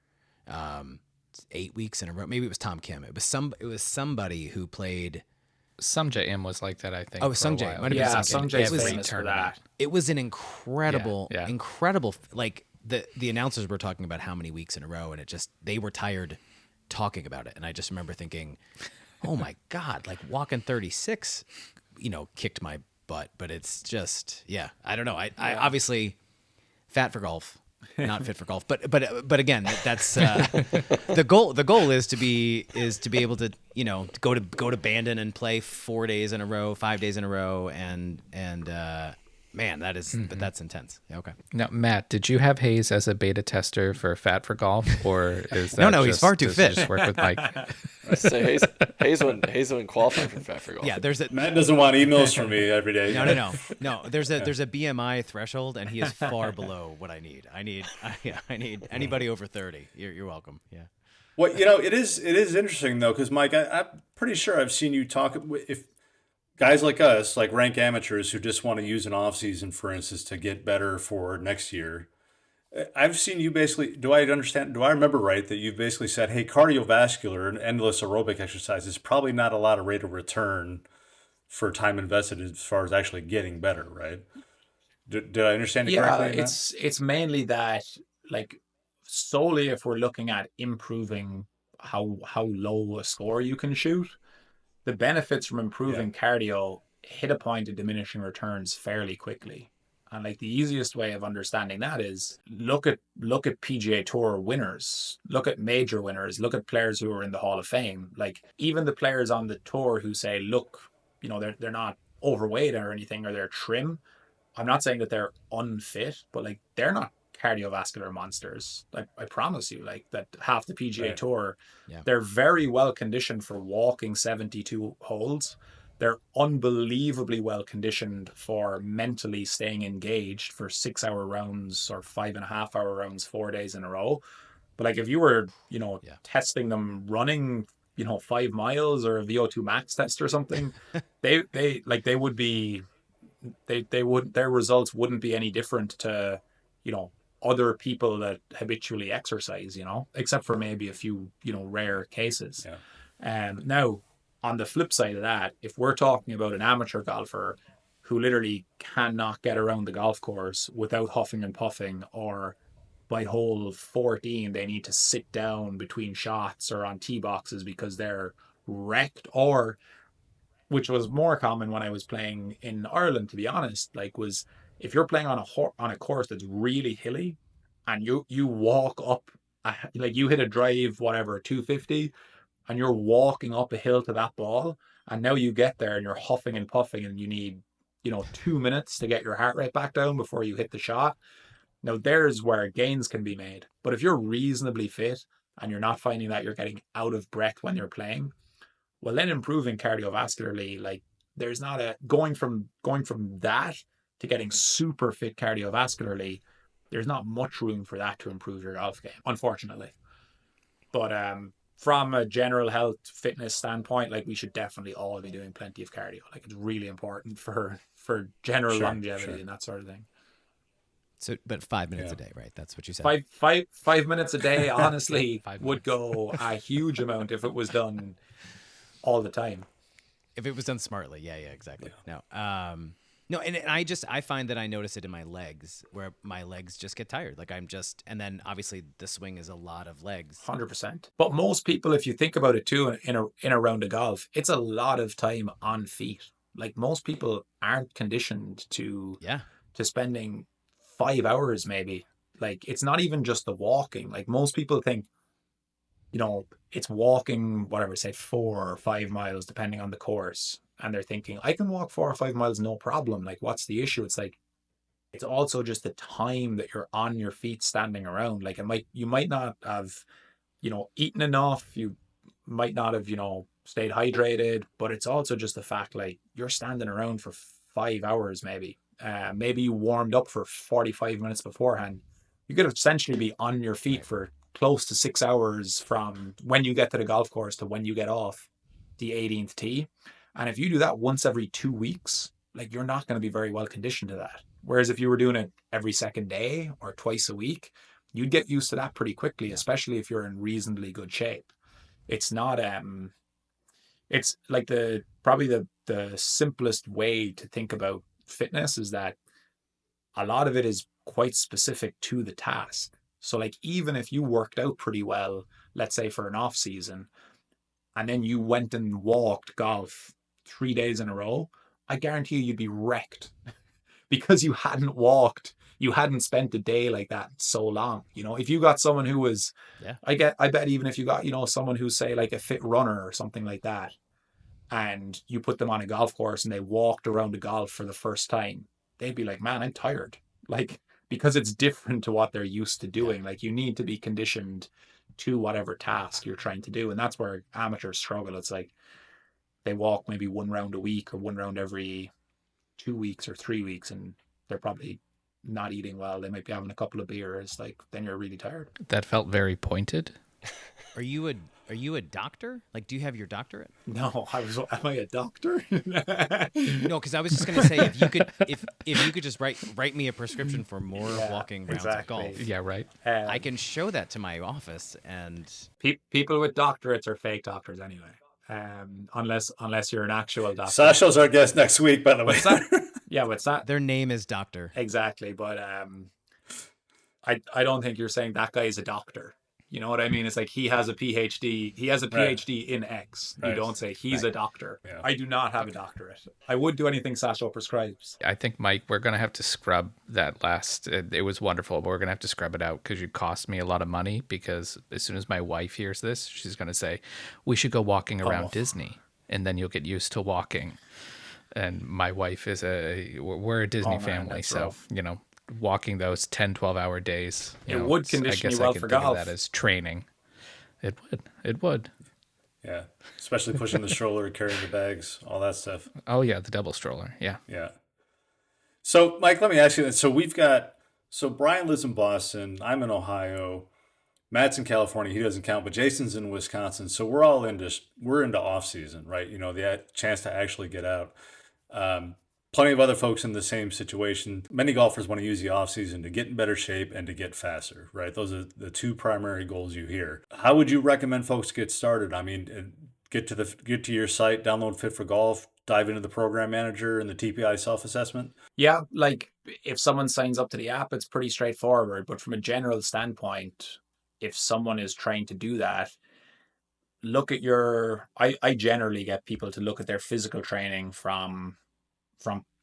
8 weeks in a row. Maybe it was Tom Kim. It was somebody who played. Some JM was like that, I think. Oh, Sung Jae. Might have been Yeah, Sung Sung Jae. Jae's It was- famous for that. It was an incredible, Yeah. incredible. Like the announcers were talking about how many weeks in a row, and they were tired talking about it. And I just remember thinking, oh my God, like walking 36, kicked my butt. But it's just, yeah, I don't know. I obviously fat for golf, not fit for golf. But again, that's the goal. The goal is to be able to go to Bandon and play 4 days in a row, 5 days in a row, and man, that is but that's intense. Yeah, okay. Now, Matt, did you have Hayes as a beta tester for Fat for Golf, or is that No, he's far too does he fit. Just work with Mike. I say Hayes wouldn't qualify for Fat for Golf. Yeah, there's a Matt doesn't want emails from me every day. no. There's a BMI threshold, and he is far below what I need. I need anybody over 30. You're welcome. Yeah. Well, it is interesting though, because Mike, I'm pretty sure I've seen you talk if guys like us, like rank amateurs who just want to use an off season, for instance, to get better for next year. I've seen you basically. Do I remember right that you've basically said, "Hey, cardiovascular and endless aerobic exercise is probably not a lot of rate of return for time invested as far as actually getting better," right? Did I understand you correctly? Yeah, it's mainly that, like, solely if we're looking at improving how low a score you can shoot, the benefits from improving cardio hit a point of diminishing returns fairly quickly. And like the easiest way of understanding that is look at PGA Tour winners, look at major winners, look at players who are in the Hall of Fame. Like even the players on the tour who say, look, they're not overweight or anything, or they're trim. I'm not saying that they're unfit, but like they're not cardiovascular monsters. Like I promise you, like that half the PGA Tour, they're very well conditioned for walking 72 holes. They're unbelievably well conditioned for mentally staying engaged for 6 hour rounds or 5.5 hour rounds, 4 days in a row. But like if you were, testing them running, 5 miles or a VO2 max test or something, their results wouldn't be any different to, other people that habitually exercise, except for maybe a few, rare cases. Now, on the flip side of that, if we're talking about an amateur golfer who literally cannot get around the golf course without huffing and puffing, or by hole 14, they need to sit down between shots or on tee boxes because they're wrecked, or which was more common when I was playing in Ireland, to be honest, was if you're playing on a course that's really hilly and you walk up, you hit a drive, whatever, 250, and you're walking up a hill to that ball, and now you get there and you're huffing and puffing and you need, 2 minutes to get your heart rate back down before you hit the shot. Now there's where gains can be made. But if you're reasonably fit and you're not finding that you're getting out of breath when you're playing, well, then improving cardiovascularly, there's not a going from that to getting super fit cardiovascularly. There's not much room for that to improve your golf game, unfortunately. But from a general health fitness standpoint, we should definitely all be doing plenty of cardio. It's really important for general longevity and that sort of thing. So, but 5 minutes a day, right? That's what you said. 5 minutes a day, honestly, would go a huge amount if it was done all the time. If it was done smartly, yeah, exactly. No, no, and I find that I notice it in my legs, where my legs just get tired. And then obviously the swing is a lot of legs. 100%. But most people, if you think about it too, in a round of golf, it's a lot of time on feet. Most people aren't conditioned to spending 5 hours maybe Like, it's not even just the walking. Like, most people think, it's walking, whatever, say 4 or 5 miles, depending on the course. And they're thinking, I can walk 4 or 5 miles, no problem. Like, what's the issue? It's like, it's also just the time that you're on your feet standing around. Like, you might not have, eaten enough. You might not have, stayed hydrated, but it's also just the fact, like, you're standing around for 5 hours, maybe. Maybe you warmed up for 45 minutes beforehand. You could essentially be on your feet Right. for close to 6 hours from when you get to the golf course to when you get off the 18th tee. And if you do that once every 2 weeks, like, you're not going to be very well conditioned to that. Whereas if you were doing it every second day or twice a week, you'd get used to that pretty quickly, Yeah. especially if you're in reasonably good shape. It's not it's like the simplest way to think about fitness is that a lot of it is quite specific to the task. So, like, even if you worked out pretty well, let's say for an off season, and then you went and walked golf 3 days in a row, I guarantee you'd be wrecked because you hadn't walked, you hadn't spent a day like that so long. If you got someone who was, Yeah. I bet even if you got, someone who's, say, like a fit runner or something like that, and you put them on a golf course and they walked around the golf for the first time, they'd be like, man, I'm tired. Like, because it's different to what they're used to Yeah. doing. Like, you need to be conditioned to whatever task you're trying to do. And that's where amateurs struggle. It's like they walk maybe one round a week or one round every 2 weeks or 3 weeks, and they're probably not eating well. They might be having a couple of beers. Like, then you're really tired. That felt very pointed. Are you a doctor? Like, do you have your doctorate? No, am I a doctor? No, because I was just gonna say, if you could just write me a prescription for more Yeah, walking rounds exactly. of golf, Yeah, right. I can show that to my office. And People with doctorates are fake doctors anyway. Unless you're an actual doctor. Sasha's our guest next week, by the way. What's that? Yeah, what's that? their name is doctor. Exactly. But I don't think you're saying that guy is a doctor. You know what I mean? It's like he has a PhD. He has a Right. PhD in X. You Right. don't say he's a doctor. Yeah. I do not have a doctorate. I would do anything Sasha prescribes. I think, Mike, we're going to have to scrub that last. It was wonderful, but we're going to have to scrub it out because you cost me a lot of money. Because as soon as my wife hears this, she's going to say, we should go walking around Oh. Disney. And then you'll get used to walking. And my wife is we're a Disney Oh, man, family. that's So, rough. walking those 10, 12-hour days. It would condition you well for think of golf. that as training. It would. It would. Yeah. Especially pushing the stroller, carrying the bags, all that stuff. Oh, yeah, the double stroller. Yeah. Yeah. So, Mike, let me ask you this. So Brian lives in Boston. I'm in Ohio. Matt's in California. He doesn't count, but Jason's in Wisconsin. So we're into off season, right? The chance to actually get out. Plenty of other folks in the same situation. Many golfers want to use the off season to get in better shape and to get faster, right? Those are the two primary goals you hear. How would you recommend folks get started? I mean, get to your site, download Fit for Golf, dive into the program manager and the TPI self-assessment. Yeah, like, if someone signs up to the app, it's pretty straightforward. But from a general standpoint, if someone is trying to do that, look at I generally get people to look at their physical training from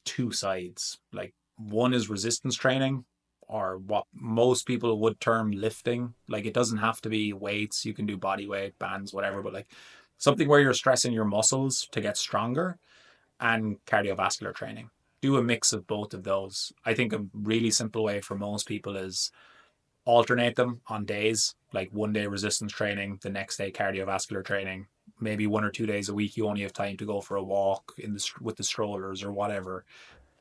two sides. Like, one is resistance training, or what most people would term lifting. Like, it doesn't have to be weights. You can do body weight, bands, whatever, but like something where you're stressing your muscles to get stronger, and cardiovascular training. Do a mix of both of those. I think a really simple way for most people is alternate them on days, like one day resistance training, the next day cardiovascular training. Maybe 1 or 2 days a week you only have time to go for a walk with the strollers or whatever.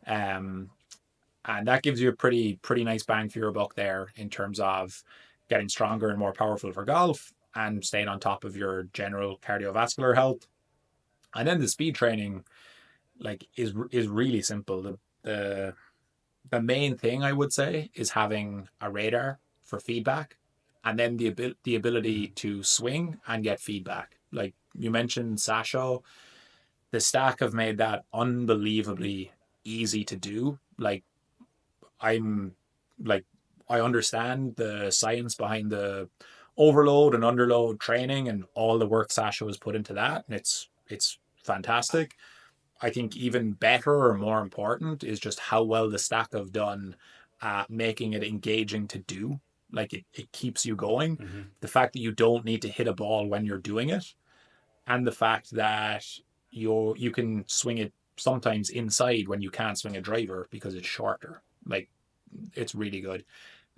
And that gives you a pretty nice bang for your buck there in terms of getting stronger and more powerful for golf and staying on top of your general cardiovascular health. And then the speed training, like, is really simple. The main thing I would say is having a radar for feedback, and then the ability to swing and get feedback. Like you mentioned, Sasha, the Stack have made that unbelievably easy to do. Like, I'm like, I understand the science behind the overload and underload training and all the work Sasha has put into that, and it's fantastic. I think even better or more important is just how well the Stack have done at making it engaging to do. Like it keeps you going. Mm-hmm. The fact that you don't need to hit a ball when you're doing it, and the fact that you can swing it sometimes inside when you can't swing a driver because it's shorter. Like it's really good.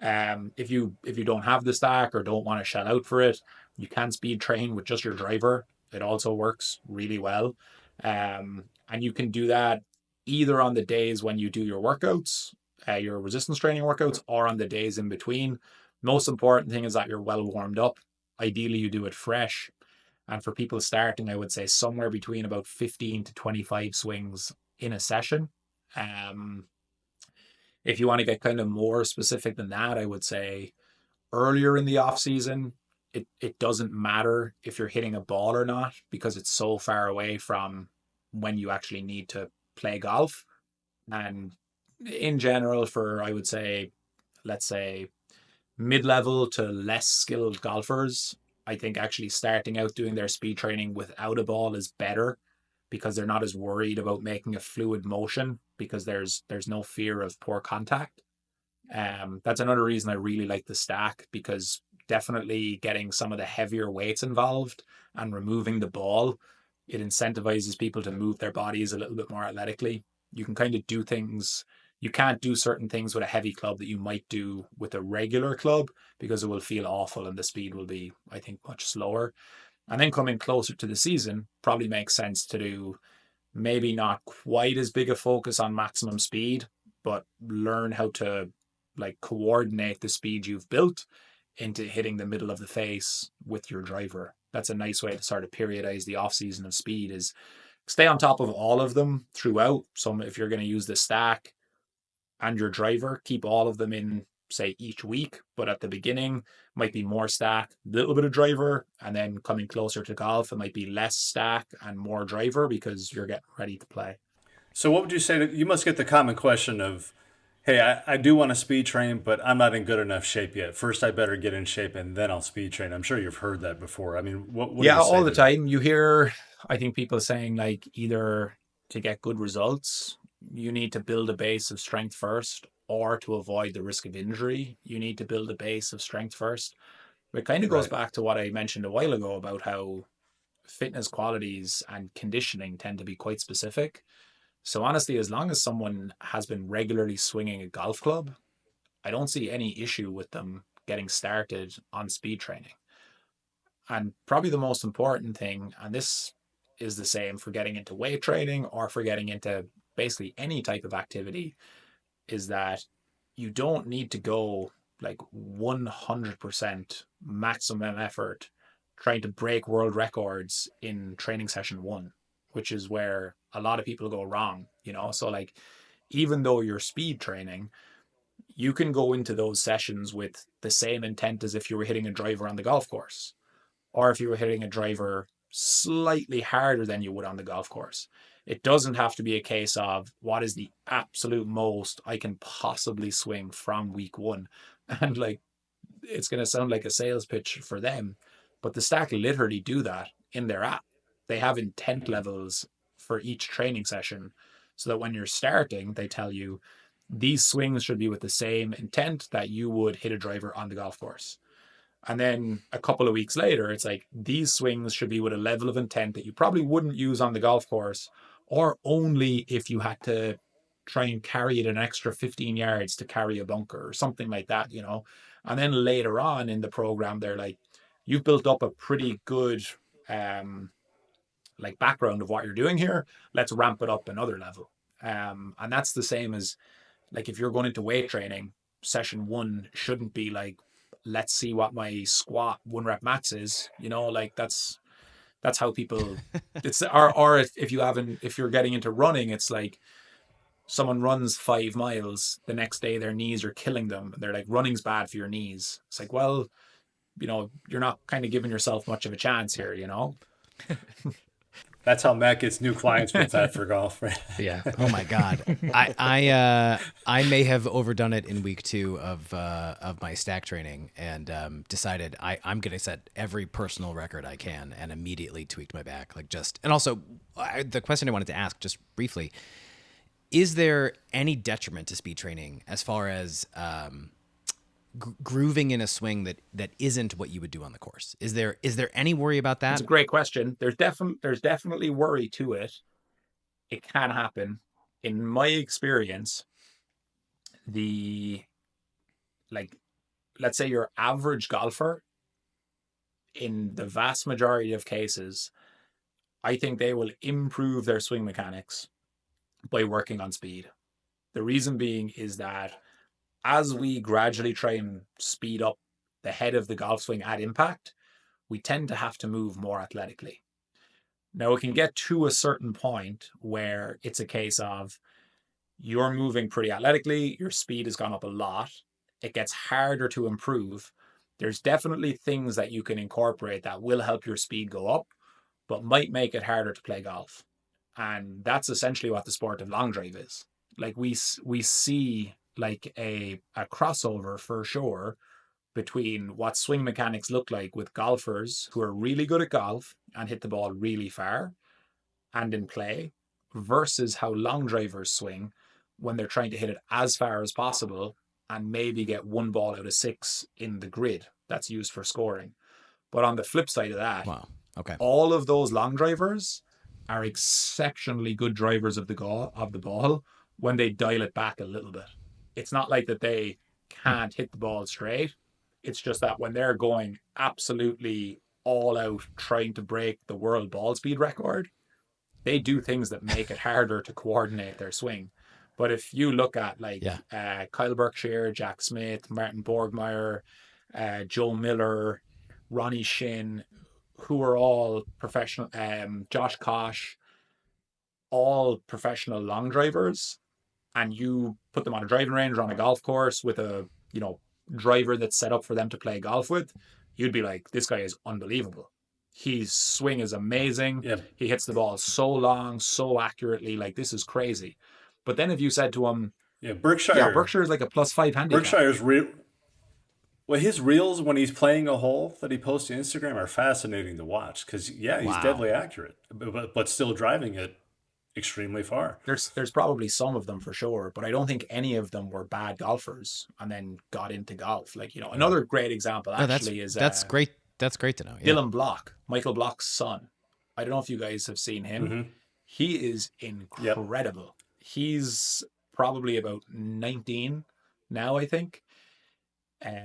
If you don't have the stack or don't want to shell out for it, you can speed train with just your driver. It also works really well. And you can do that either on the days when you do your workouts, your resistance training workouts, or on the days in between. Most important thing is that you're well warmed up. Ideally, you do it fresh. And for people starting, I would say somewhere between about 15 to 25 swings in a session. Um, if you want to get kind of more specific than that, I would say earlier in the off season, it doesn't matter if you're hitting a ball or not because it's so far away from when you actually need to play golf. And in general, for I would say, let's say mid-level to less skilled golfers, I think actually starting out doing their speed training without a ball is better because they're not as worried about making a fluid motion because there's no fear of poor contact. That's another reason I really like the stack because definitely getting some of the heavier weights involved and removing the ball, it incentivizes people to move their bodies a little bit more athletically. You can kind of do things. You can't do certain things with a heavy club that you might do with a regular club because it will feel awful and the speed will be, I think, much slower. And then coming closer to the season, probably makes sense to do maybe not quite as big a focus on maximum speed, but learn how to like coordinate the speed you've built into hitting the middle of the face with your driver. That's a nice way to sort of periodize the off season of speed is stay on top of all of them throughout. So if you're going to use the stack and your driver, keep all of them in say each week, but at the beginning might be more stack, a little bit of driver, and then coming closer to golf, it might be less stack and more driver because you're getting ready to play. So what would you say you must get the common question of, hey, I do want to speed train, but I'm not in good enough shape yet. First, I better get in shape and then I'll speed train. I'm sure you've heard that before. I mean, what do Yeah, you say all the to that? time you hear, I think people saying like either to get good results, you need to build a base of strength first, or to avoid the risk of injury, you need to build a base of strength first. It kind of goes Right. back to what I mentioned a while ago about how fitness qualities and conditioning tend to be quite specific. So honestly, as long as someone has been regularly swinging a golf club, I don't see any issue with them getting started on speed training. And probably the most important thing, and this is the same for getting into weight training or for getting into basically any type of activity, is that you don't need to go like 100% maximum effort trying to break world records in training session one, which is where a lot of people go wrong, you know? So, like, even though you're speed training, you can go into those sessions with the same intent as if you were hitting a driver on the golf course, or if you were hitting a driver slightly harder than you would on the golf course. It doesn't have to be a case of what is the absolute most I can possibly swing from week one. And like, it's going to sound like a sales pitch for them, but the stack literally do that in their app. They have intent levels for each training session so that when you're starting, they tell you these swings should be with the same intent that you would hit a driver on the golf course. And then a couple of weeks later, it's like these swings should be with a level of intent that you probably wouldn't use on the golf course, or only if you had to try and carry it an extra 15 yards to carry a bunker or something like that, you know. And then later on in the program, they're like, you've built up a pretty good like background of what you're doing here. Let's ramp it up another level. And that's the same as like if you're going into weight training, session one shouldn't be like, let's see what my squat one rep max is. You know, like that's how people it's or if you haven't if you're getting into running, it's like someone runs 5 miles, the next day their knees are killing them. They're like, running's bad for your knees. It's like, well, you know, you're not kind of giving yourself much of a chance here, you know? That's how Matt gets new clients with that for golf. Right? Yeah. Oh my God. I may have overdone it in week 2 of my stack training and decided I'm going to set every personal record I can and immediately tweaked my back. Like just, and also the question I wanted to ask just briefly, is there any detriment to speed training as far as grooving in a swing that isn't what you would do on the course? Is there any worry about It's that? a great question. There's definitely worry to it. It can happen. In my experience, the like let's say your average golfer, in the vast majority of cases, I think they will improve their swing mechanics by working on speed. The reason being is that as we gradually try and speed up the head of the golf swing at impact, we tend to have to move more athletically. Now, it can get to a certain point where it's a case of you're moving pretty athletically, your speed has gone up a lot, it gets harder to improve. There's definitely things that you can incorporate that will help your speed go up, but might make it harder to play golf. And that's essentially what the sport of long drive is. Like we see like a crossover for sure between what swing mechanics look like with golfers who are really good at golf and hit the ball really far and in play versus how long drivers swing when they're trying to hit it as far as possible and maybe get one ball out of six in the grid that's used for scoring. But on the flip side of that, Wow. Okay. all of those long drivers are exceptionally good drivers of the ball when they dial it back a little bit. It's not like that they can't hit the ball straight. It's just that when they're going absolutely all out trying to break the world ball speed record, they do things that make it harder to coordinate their swing. But if you look at like Kyle Berkshire, Jack Smith, Martin Borgmeyer, Joe Miller, Ronnie Shin, who are all professional, Josh Kosh, all professional long drivers, and you put them on a driving range or on a golf course with a driver that's set up for them to play golf with, you'd be like, this guy is unbelievable. His swing is amazing. Yeah. He hits the ball so long, so accurately. Like, this is crazy. But then if you said to him, Berkshire is like a +5 handicap. Berkshire's real. Well, his reels when he's playing a hole that he posts to Instagram are fascinating to watch because he's deadly accurate, but still driving it extremely far. There's probably some of them for sure, but I don't think any of them were bad golfers and then got into golf. Like, another great example is that's great. That's great to know. Yeah. Dylan Block, Michael Block's son. I don't know if you guys have seen him. Mm-hmm. He is incredible. Yep. He's probably about 19 now, I think.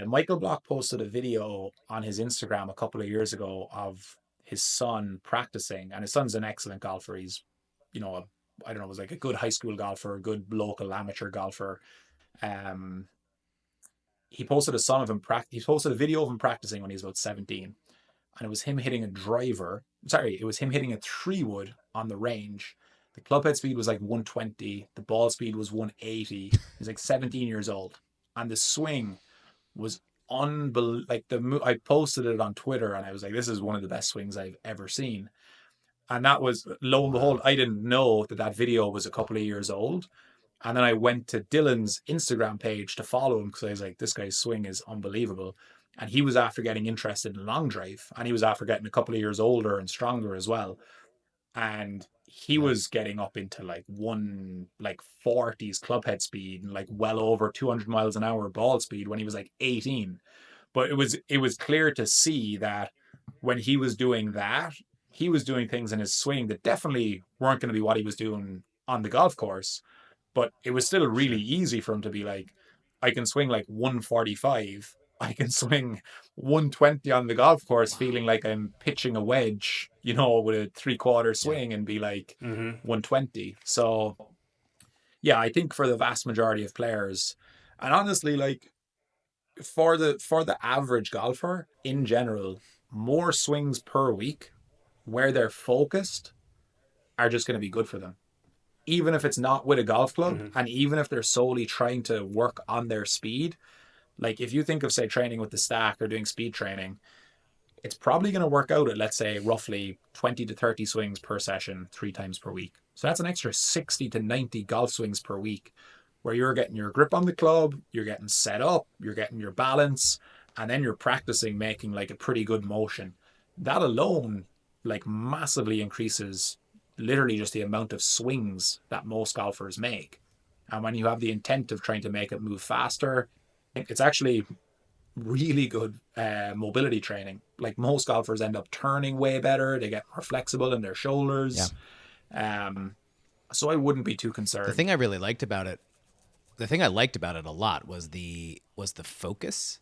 Michael Block posted a video on his Instagram a couple of years ago of his son practicing, and his son's an excellent golfer. He's, I don't know, was like a good high school golfer, a good local amateur golfer. He posted he posted a video of him practicing when he was about 17, and it was him hitting a 3-wood on the range. The club head speed was like 120, the ball speed was 180. He was like 17 years old, and the swing was unbelievable. Like I posted it on Twitter, and I was like, this is one of the best swings I've ever seen. And that was, lo and behold, I didn't know that video was a couple of years old. And then I went to Dylan's Instagram page to follow him because I was like, this guy's swing is unbelievable. And he was after getting interested in long drive, and he was after getting a couple of years older and stronger as well. And he was getting up into like 40s club head speed and like well over 200 miles an hour ball speed when he was like 18. But it was clear to see that when he was doing that, he was doing things in his swing that definitely weren't going to be what he was doing on the golf course. But it was still really easy for him to be like, I can swing like 145. I can swing 120 on the golf course, feeling like I'm pitching a wedge, with a 3/4 swing and be like 120. So, yeah, I think for the vast majority of players, and honestly, like for the average golfer in general, more swings per week where they're focused are just going to be good for them. Even if it's not with a golf club, and even if they're solely trying to work on their speed. Like if you think of, say, training with the stack or doing speed training, it's probably going to work out at, let's say, roughly 20 to 30 swings per session 3 times per week. So that's an extra 60 to 90 golf swings per week where you're getting your grip on the club, you're getting set up, you're getting your balance, and then you're practicing making like a pretty good motion. That alone like massively increases literally just the amount of swings that most golfers make. And when you have the intent of trying to make it move faster, it's actually really good mobility training. Like most golfers end up turning way better. They get more flexible in their Yeah. shoulders. So I wouldn't be too The concerned. thing I really liked about it, the thing I liked about it a lot was the focus.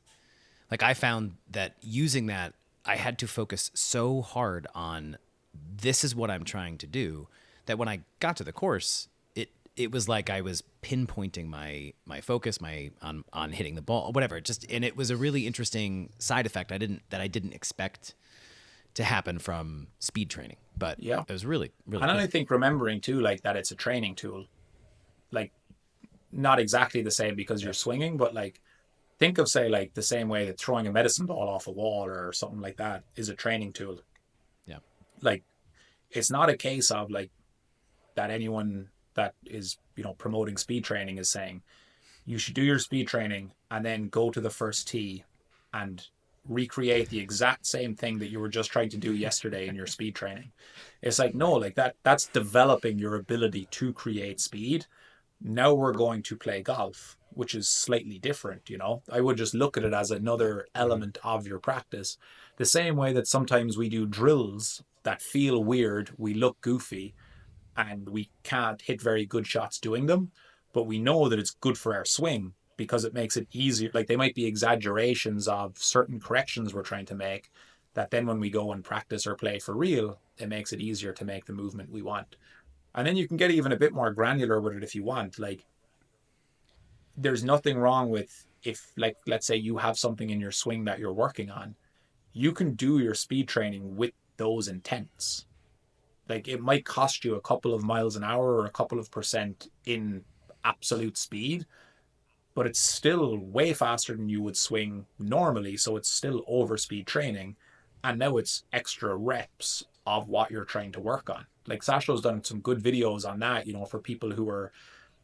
Like I found that using that, I had to focus so hard on this is what I'm trying to do that when I got to the course, it was like I was pinpointing my focus, on hitting the ball, whatever. And it was a really interesting side effect I didn't expect to happen from speed training. But Yeah. it was really, really And then good. I think remembering too, like that it's a training tool. Like not exactly the same because you're swinging, but like think of say like the same way that throwing a medicine ball off a wall or something like that is a training tool. Yeah. Like it's not a case of like that anyone that is, you know, promoting speed training is saying you should do your speed training and then go to the first tee and recreate the exact same thing that you were just trying to do yesterday in your speed training. It's like no, like that's developing your ability to create speed. Now we're going to play golf, which is slightly different, you know. I would just look at it as another element of your practice. The same way that sometimes we do drills that feel weird, we look goofy, and we can't hit very good shots doing them, but we know that it's good for our swing because it makes it easier. Like they might be exaggerations of certain corrections we're trying to make that then when we go and practice or play for real, it makes it easier to make the movement we want. And then you can get even a bit more granular with it if you want. Like there's nothing wrong with if like let's say you have something in your swing that you're working on, you can do your speed training with those intents. Like it might cost you a couple of miles an hour or a couple of percent in absolute speed, but it's still way faster than you would swing normally. So it's still over speed training. And now it's extra reps of what you're trying to work on. Like Sasho's done some good videos on that, you know, for people who are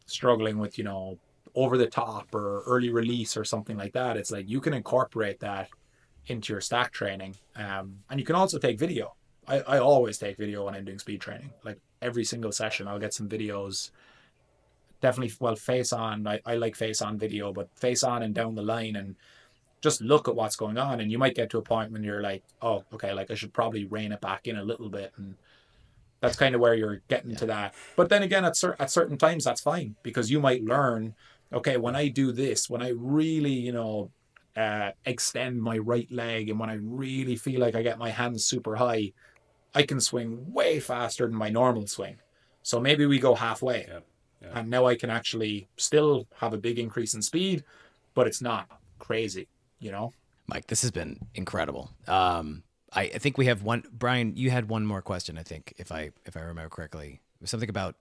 struggling with, you know, over the top or early release or something like that. It's like you can incorporate that into your stack training. And you can also take video. I always take video when I'm doing speed training. Like every single session, I'll get some videos. Definitely, well, face on. I like face on video, but face on and down the line and just look at what's going on. And you might get to a point when you're like, oh, okay, like I should probably rein it back in a little bit. And that's kind of where you're getting to that. But then again, at certain times, that's fine because you might learn, okay, when I do this, when I really, you know, extend my right leg and when I really feel like I get my hands super high, I can swing way faster than my normal swing. So maybe we go halfway. Yeah. Yeah. And now I can actually still have a big increase in speed, but it's not crazy, you know? Mike, this has been incredible. I think we have one. Brian, you had one more question. I think if I remember correctly, it was something about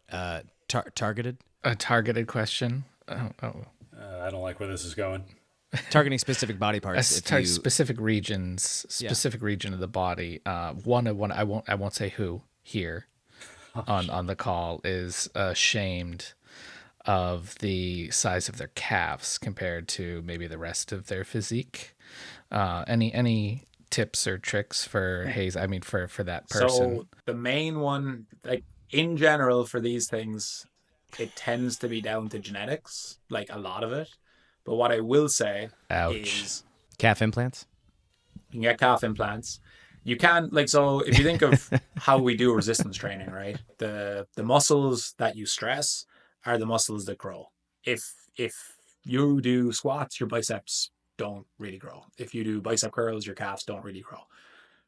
targeted. A targeted question. I don't like where this is going. Targeting specific body parts. Specific regions, region of the body. One I won't say who here on the call is ashamed of the size of their calves compared to maybe the rest of their physique. Any tips or tricks for Hayes? I mean, for that person. So the main one, like in general for these things, it tends to be down to genetics, like a lot of it. But what I will say is calf implants. you can get calf implants. You can like so if you think of how we do resistance training, right? The muscles that you stress are the muscles that grow. If you do squats, your biceps don't really grow. If you do bicep curls, your calves don't really grow.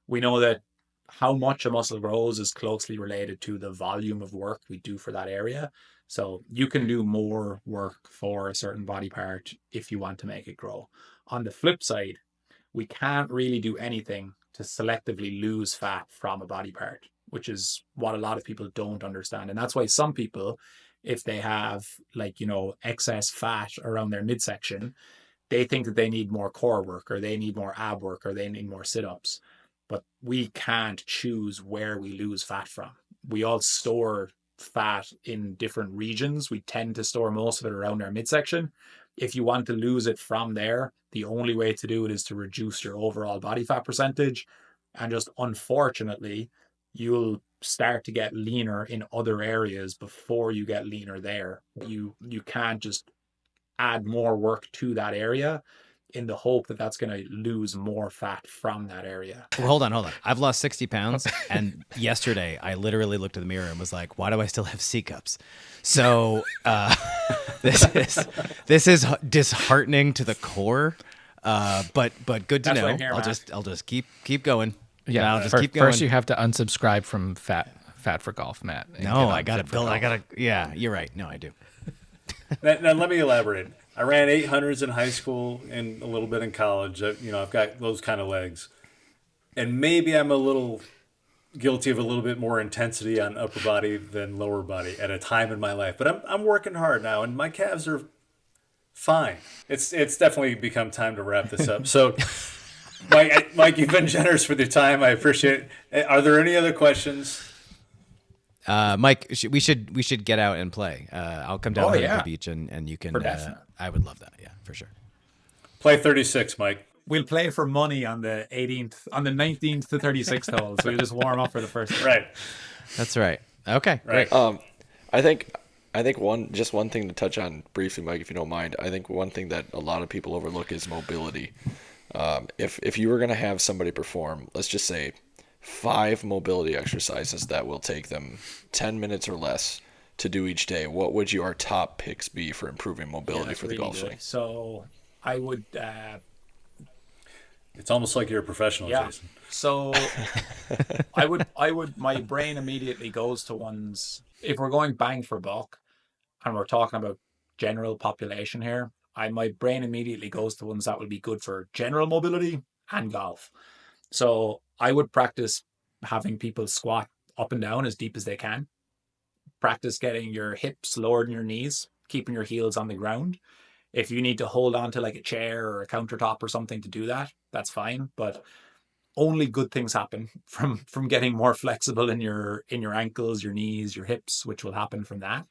We know that how much a muscle grows is closely related to the volume of work we do for that area. So you can do more work for a certain body part if you want to make it grow. On the flip side, we can't really do anything to selectively lose fat from a body part, which is what a lot of people don't understand. And that's why some people, if they have like, you know, excess fat around their midsection, they think that they need more core work or they need more ab work or they need more sit-ups. But we can't choose where we lose fat from. We all store fat in different regions. We tend to store most of it around our midsection. If you want to lose it from there, the only way to do it is to reduce your overall body fat percentage. And just unfortunately, you'll start to get leaner in other areas before you get leaner there. You can't just add more work to that area in the hope that that's going to lose more fat from that area. Well, hold on. I've lost 60 pounds. And yesterday I literally looked in the mirror and was like, why do I still have C cups? So this is disheartening to the core. But good to That's what know. I'm here, I'll just keep going. Yeah, I'll just keep going. First, you have to unsubscribe from Fat for Golf, Matt. and No, get on I got to Fit for build. I Golf. got to. Yeah, you're right. No, I do. Now, let me elaborate. I ran 800s in high school and a little bit in college. I've got those kind of legs. And maybe I'm a little guilty of a little bit more intensity on upper body than lower body at a time in my life. But I'm working hard now, and my calves are fine. It's definitely become time to wrap this up. So, Mike, you've been generous with your time. I appreciate it. Are there any other questions? Mike, we should get out and play. I'll come down Oh, to yeah. the beach and you can. For definite. I would love that. Yeah, for sure. Play 36, Mike. We'll play for money on the 18th, on the 19th to 36th hole. So we'll just warm up for the first one. Right. That's right. Okay, Right. great. I think one thing to touch on briefly, Mike, if you don't mind. I think one thing that a lot of people overlook is mobility. If you were going to have somebody perform, let's just say 5 mobility exercises that will take them 10 minutes or less to do each day, what would your top picks be for improving mobility That's for the really golf good. swing? So I would, It's almost like you're a professional, yeah. Jason. So my brain immediately goes to ones, if we're going bang for buck and we're talking about general population here, my brain immediately goes to ones that will be good for general mobility and golf. So I would practice having people squat up and down as deep as they can. Practice getting your hips lower than your knees, keeping your heels on the ground. If you need to hold on to like a chair or a countertop or something to do that, that's fine. But only good things happen from getting more flexible in your ankles, your knees, your hips, which will happen from that.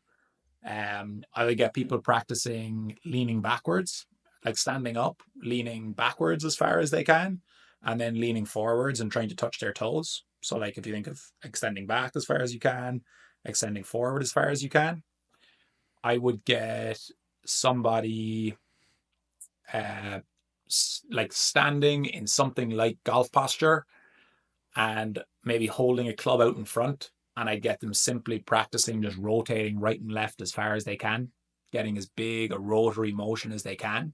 I would get people practicing leaning backwards, like standing up, leaning backwards as far as they can, and then leaning forwards and trying to touch their toes. So like if you think of extending back as far as you can, extending forward as far as you can. I would get somebody like standing in something like golf posture and maybe holding a club out in front, and I'd get them simply practicing just rotating right and left as far as they can, getting as big a rotary motion as they can.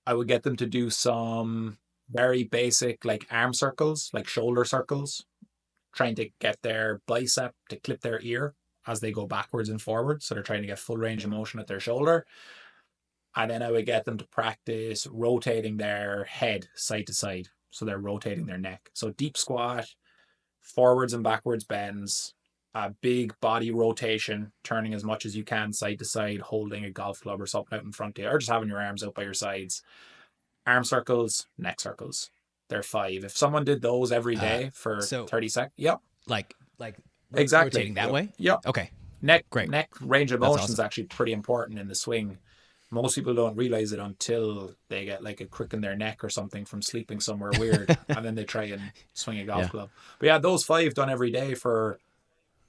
I would get them to do some very basic like arm circles, like shoulder circles, trying to get their bicep to clip their ear as they go backwards and forwards. So they're trying to get full range of motion at their shoulder. And then I would get them to practice rotating their head side to side. So they're rotating their neck. So deep squat, forwards and backwards bends, a big body rotation, turning as much as you can side to side, holding a golf club or something out in front of you, or just having your arms out by your sides. Arm circles, neck circles. They're 5. If someone did those every day for 30 seconds, yep. Like Exactly. rotating that way. Yep. Okay. Neck Great. range of That's motion is awesome. actually pretty important in the swing. Most people don't realize it until they get like a crick in their neck or something from sleeping somewhere weird, and then they try and swing a golf club. But yeah, those 5 done every day for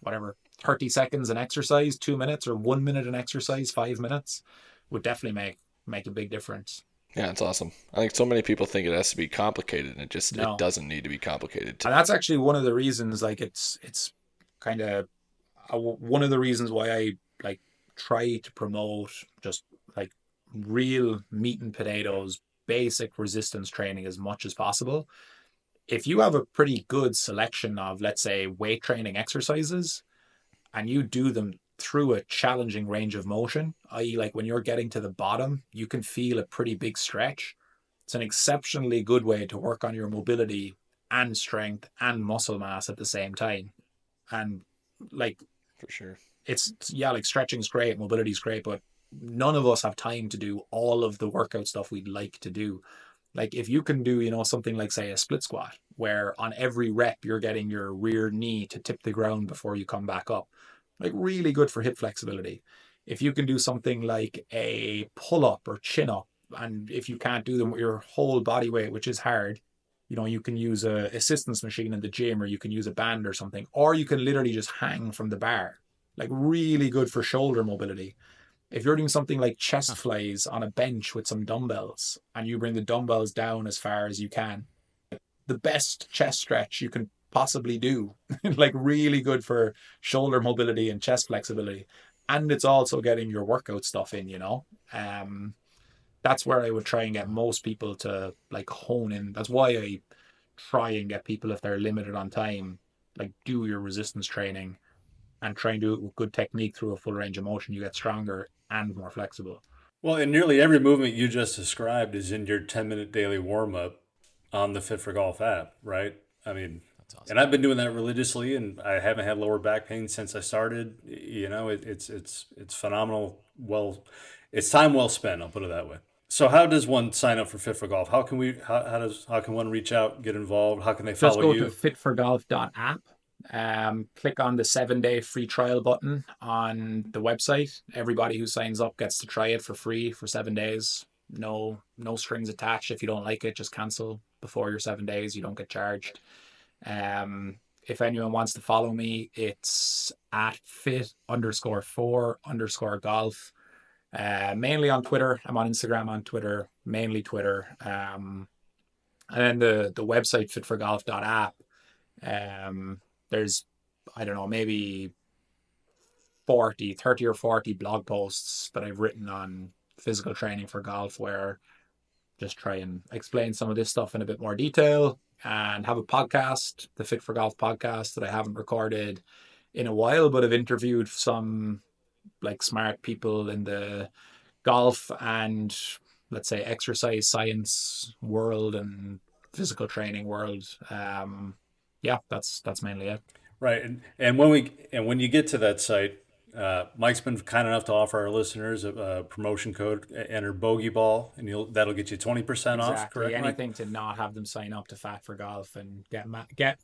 whatever 30 seconds an exercise, 2 minutes, or 1 minute an exercise, 5 minutes would definitely make a big difference. Yeah, it's awesome. I think so many people think it has to be complicated, and No. it doesn't need to be complicated. And that's actually one of the reasons, like it's kind of one of the reasons why I like try to promote just like real meat and potatoes, basic resistance training as much as possible. If you have a pretty good selection of, let's say, weight training exercises, and you do them through a challenging range of motion, i.e. like when you're getting to the bottom, you can feel a pretty big stretch. It's an exceptionally good way to work on your mobility and strength and muscle mass at the same time. And like, For sure. it's, yeah, like stretching is great, mobility is great, but none of us have time to do all of the workout stuff we'd like to do. Like if you can do, something like say a split squat, where on every rep you're getting your rear knee to tip the ground before you come back up, like really good for hip flexibility. If you can do something like a pull up or chin up, and if you can't do them with your whole body weight, which is hard, You can use a assistance machine in the gym, or you can use a band or something, or you can literally just hang from the bar. Like really good for shoulder mobility. If you're doing something like chest flies on a bench with some dumbbells and you bring the dumbbells down as far as you can, the best chest stretch you can possibly do. Like really good for shoulder mobility and chest flexibility. And it's also getting your workout stuff in. That's where I would try and get most people to like hone in. That's why I try and get people, if they're limited on time, like do your resistance training and try and do it with good technique through a full range of motion. You get stronger and more flexible. Well, and nearly every movement you just described is in your 10-minute daily warm up on the Fit for Golf app, right? I mean, That's awesome. and I've been doing that religiously, and I haven't had lower back pain since I started. It's phenomenal. Well, it's time well spent. I'll put it that way. So, how does one sign up for Fit for Golf? How can we? How can one reach out, get involved? How can they Just follow go to you? fitforgolf.app. Click on the 7-day free trial button on the website. Everybody who signs up gets to try it for free for 7 days. No strings attached. If you don't like it, just cancel before your 7 days. You don't get charged. If anyone wants to follow me, it's at fit_for_golf. Mainly on Twitter. I'm on Instagram, on Twitter, mainly Twitter. And then the website fitforgolf.app. There's, I don't know, maybe 30 or 40 blog posts that I've written on physical training for golf, where just try and explain some of this stuff in a bit more detail, and have a podcast, the Fit for Golf podcast, that I haven't recorded in a while, but I've interviewed some like smart people in the golf and, let's say, exercise science world and physical training world. Yeah, that's mainly it. Right, and when you get to that site, Mike's been kind enough to offer our listeners a promotion code. Enter Bogey Ball, and that'll get you 20% off. Exactly. Correct, Mike? Anything to not have them sign up to Fat for Golf and get my main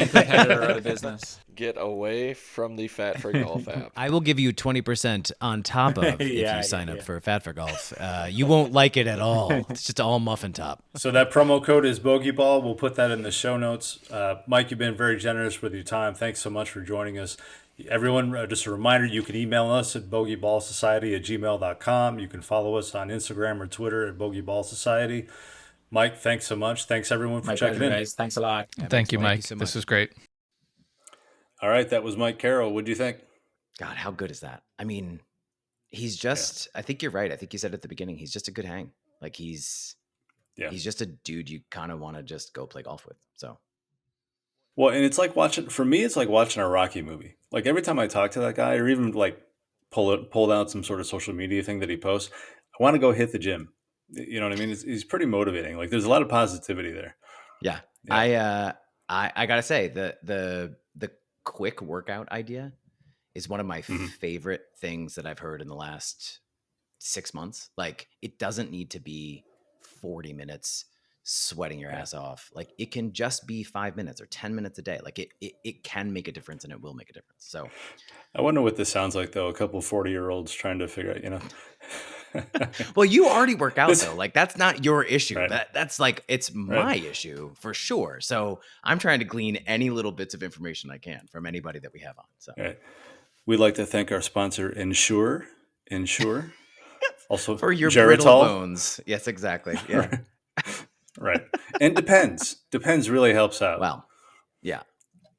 competitor out of business. Get away from the Fat for Golf app. I will give you 20% on top of if Yeah, you sign yeah, up yeah. for Fat for Golf. You won't like it at all. It's just all muffin top. So that promo code is Bogey Ball. We'll put that in the show notes. Mike, you've been very generous with your time. Thanks so much for joining us. Everyone, just a reminder, you can email us at bogeyballsociety@gmail.com. You can follow us on Instagram or Twitter at Bogey Ball Society. Mike, thanks so much. Thanks, everyone, for My checking pleasure, in. guys. Thanks a lot. Thank you, Mike. so This much. was great. All right, that was Mike Carroll. What do you think? God, how good is that? I mean, he's just, I think you're right. I think you said at the beginning, he's just a good hang. Like he's just a dude you kind of want to just go play golf with. So Well, and it's like watching a Rocky movie. Like every time I talk to that guy, or even like pull out some sort of social media thing that he posts, I want to go hit the gym. You know what I mean? He's pretty motivating. Like there's a lot of positivity there. yeah, Yeah. I gotta say the quick workout idea is one of my Mhm. favorite things that I've heard in the last 6 months. Like it doesn't need to be 40 minutes sweating your ass off. Like it can just be 5 minutes or 10 minutes a day. Like it can make a difference, and it will make a difference. So I wonder what this sounds like, though. A couple 40-year-olds trying to figure out, well, you already work out though. Like that's not your issue. Right. That's like it's my issue for sure. So I'm trying to glean any little bits of information I can from anybody that we have on. So Right. We'd like to thank our sponsor, Ensure. Also, for your brittle Geritol. bones. Yes, exactly. Yeah. Right. And Depends. Depends really helps out. Well, yeah.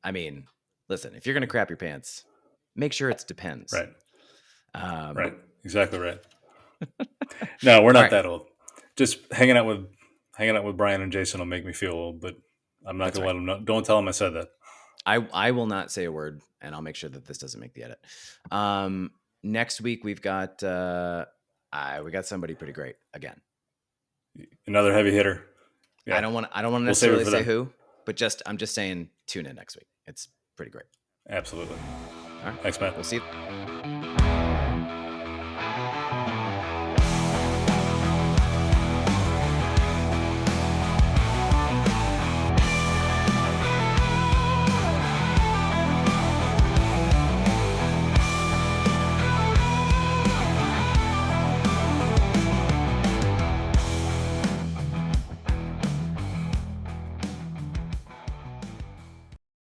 I mean, listen, if you're gonna crap your pants, make sure it's Depends. Right. Um, Right. Exactly right. No, we're not All right. that old. Just hanging out with Brian and Jason will make me feel old, but I'm not That's gonna let them know. Don't tell them I said that. I will not say a word, and I'll make sure that this doesn't make the edit. Next week we've got somebody pretty great again. Another heavy hitter. Yeah. I don't want to We'll save it necessarily for say them. who, but I'm just saying tune in next week. It's pretty great. Absolutely. All right. Thanks, man. We'll see you.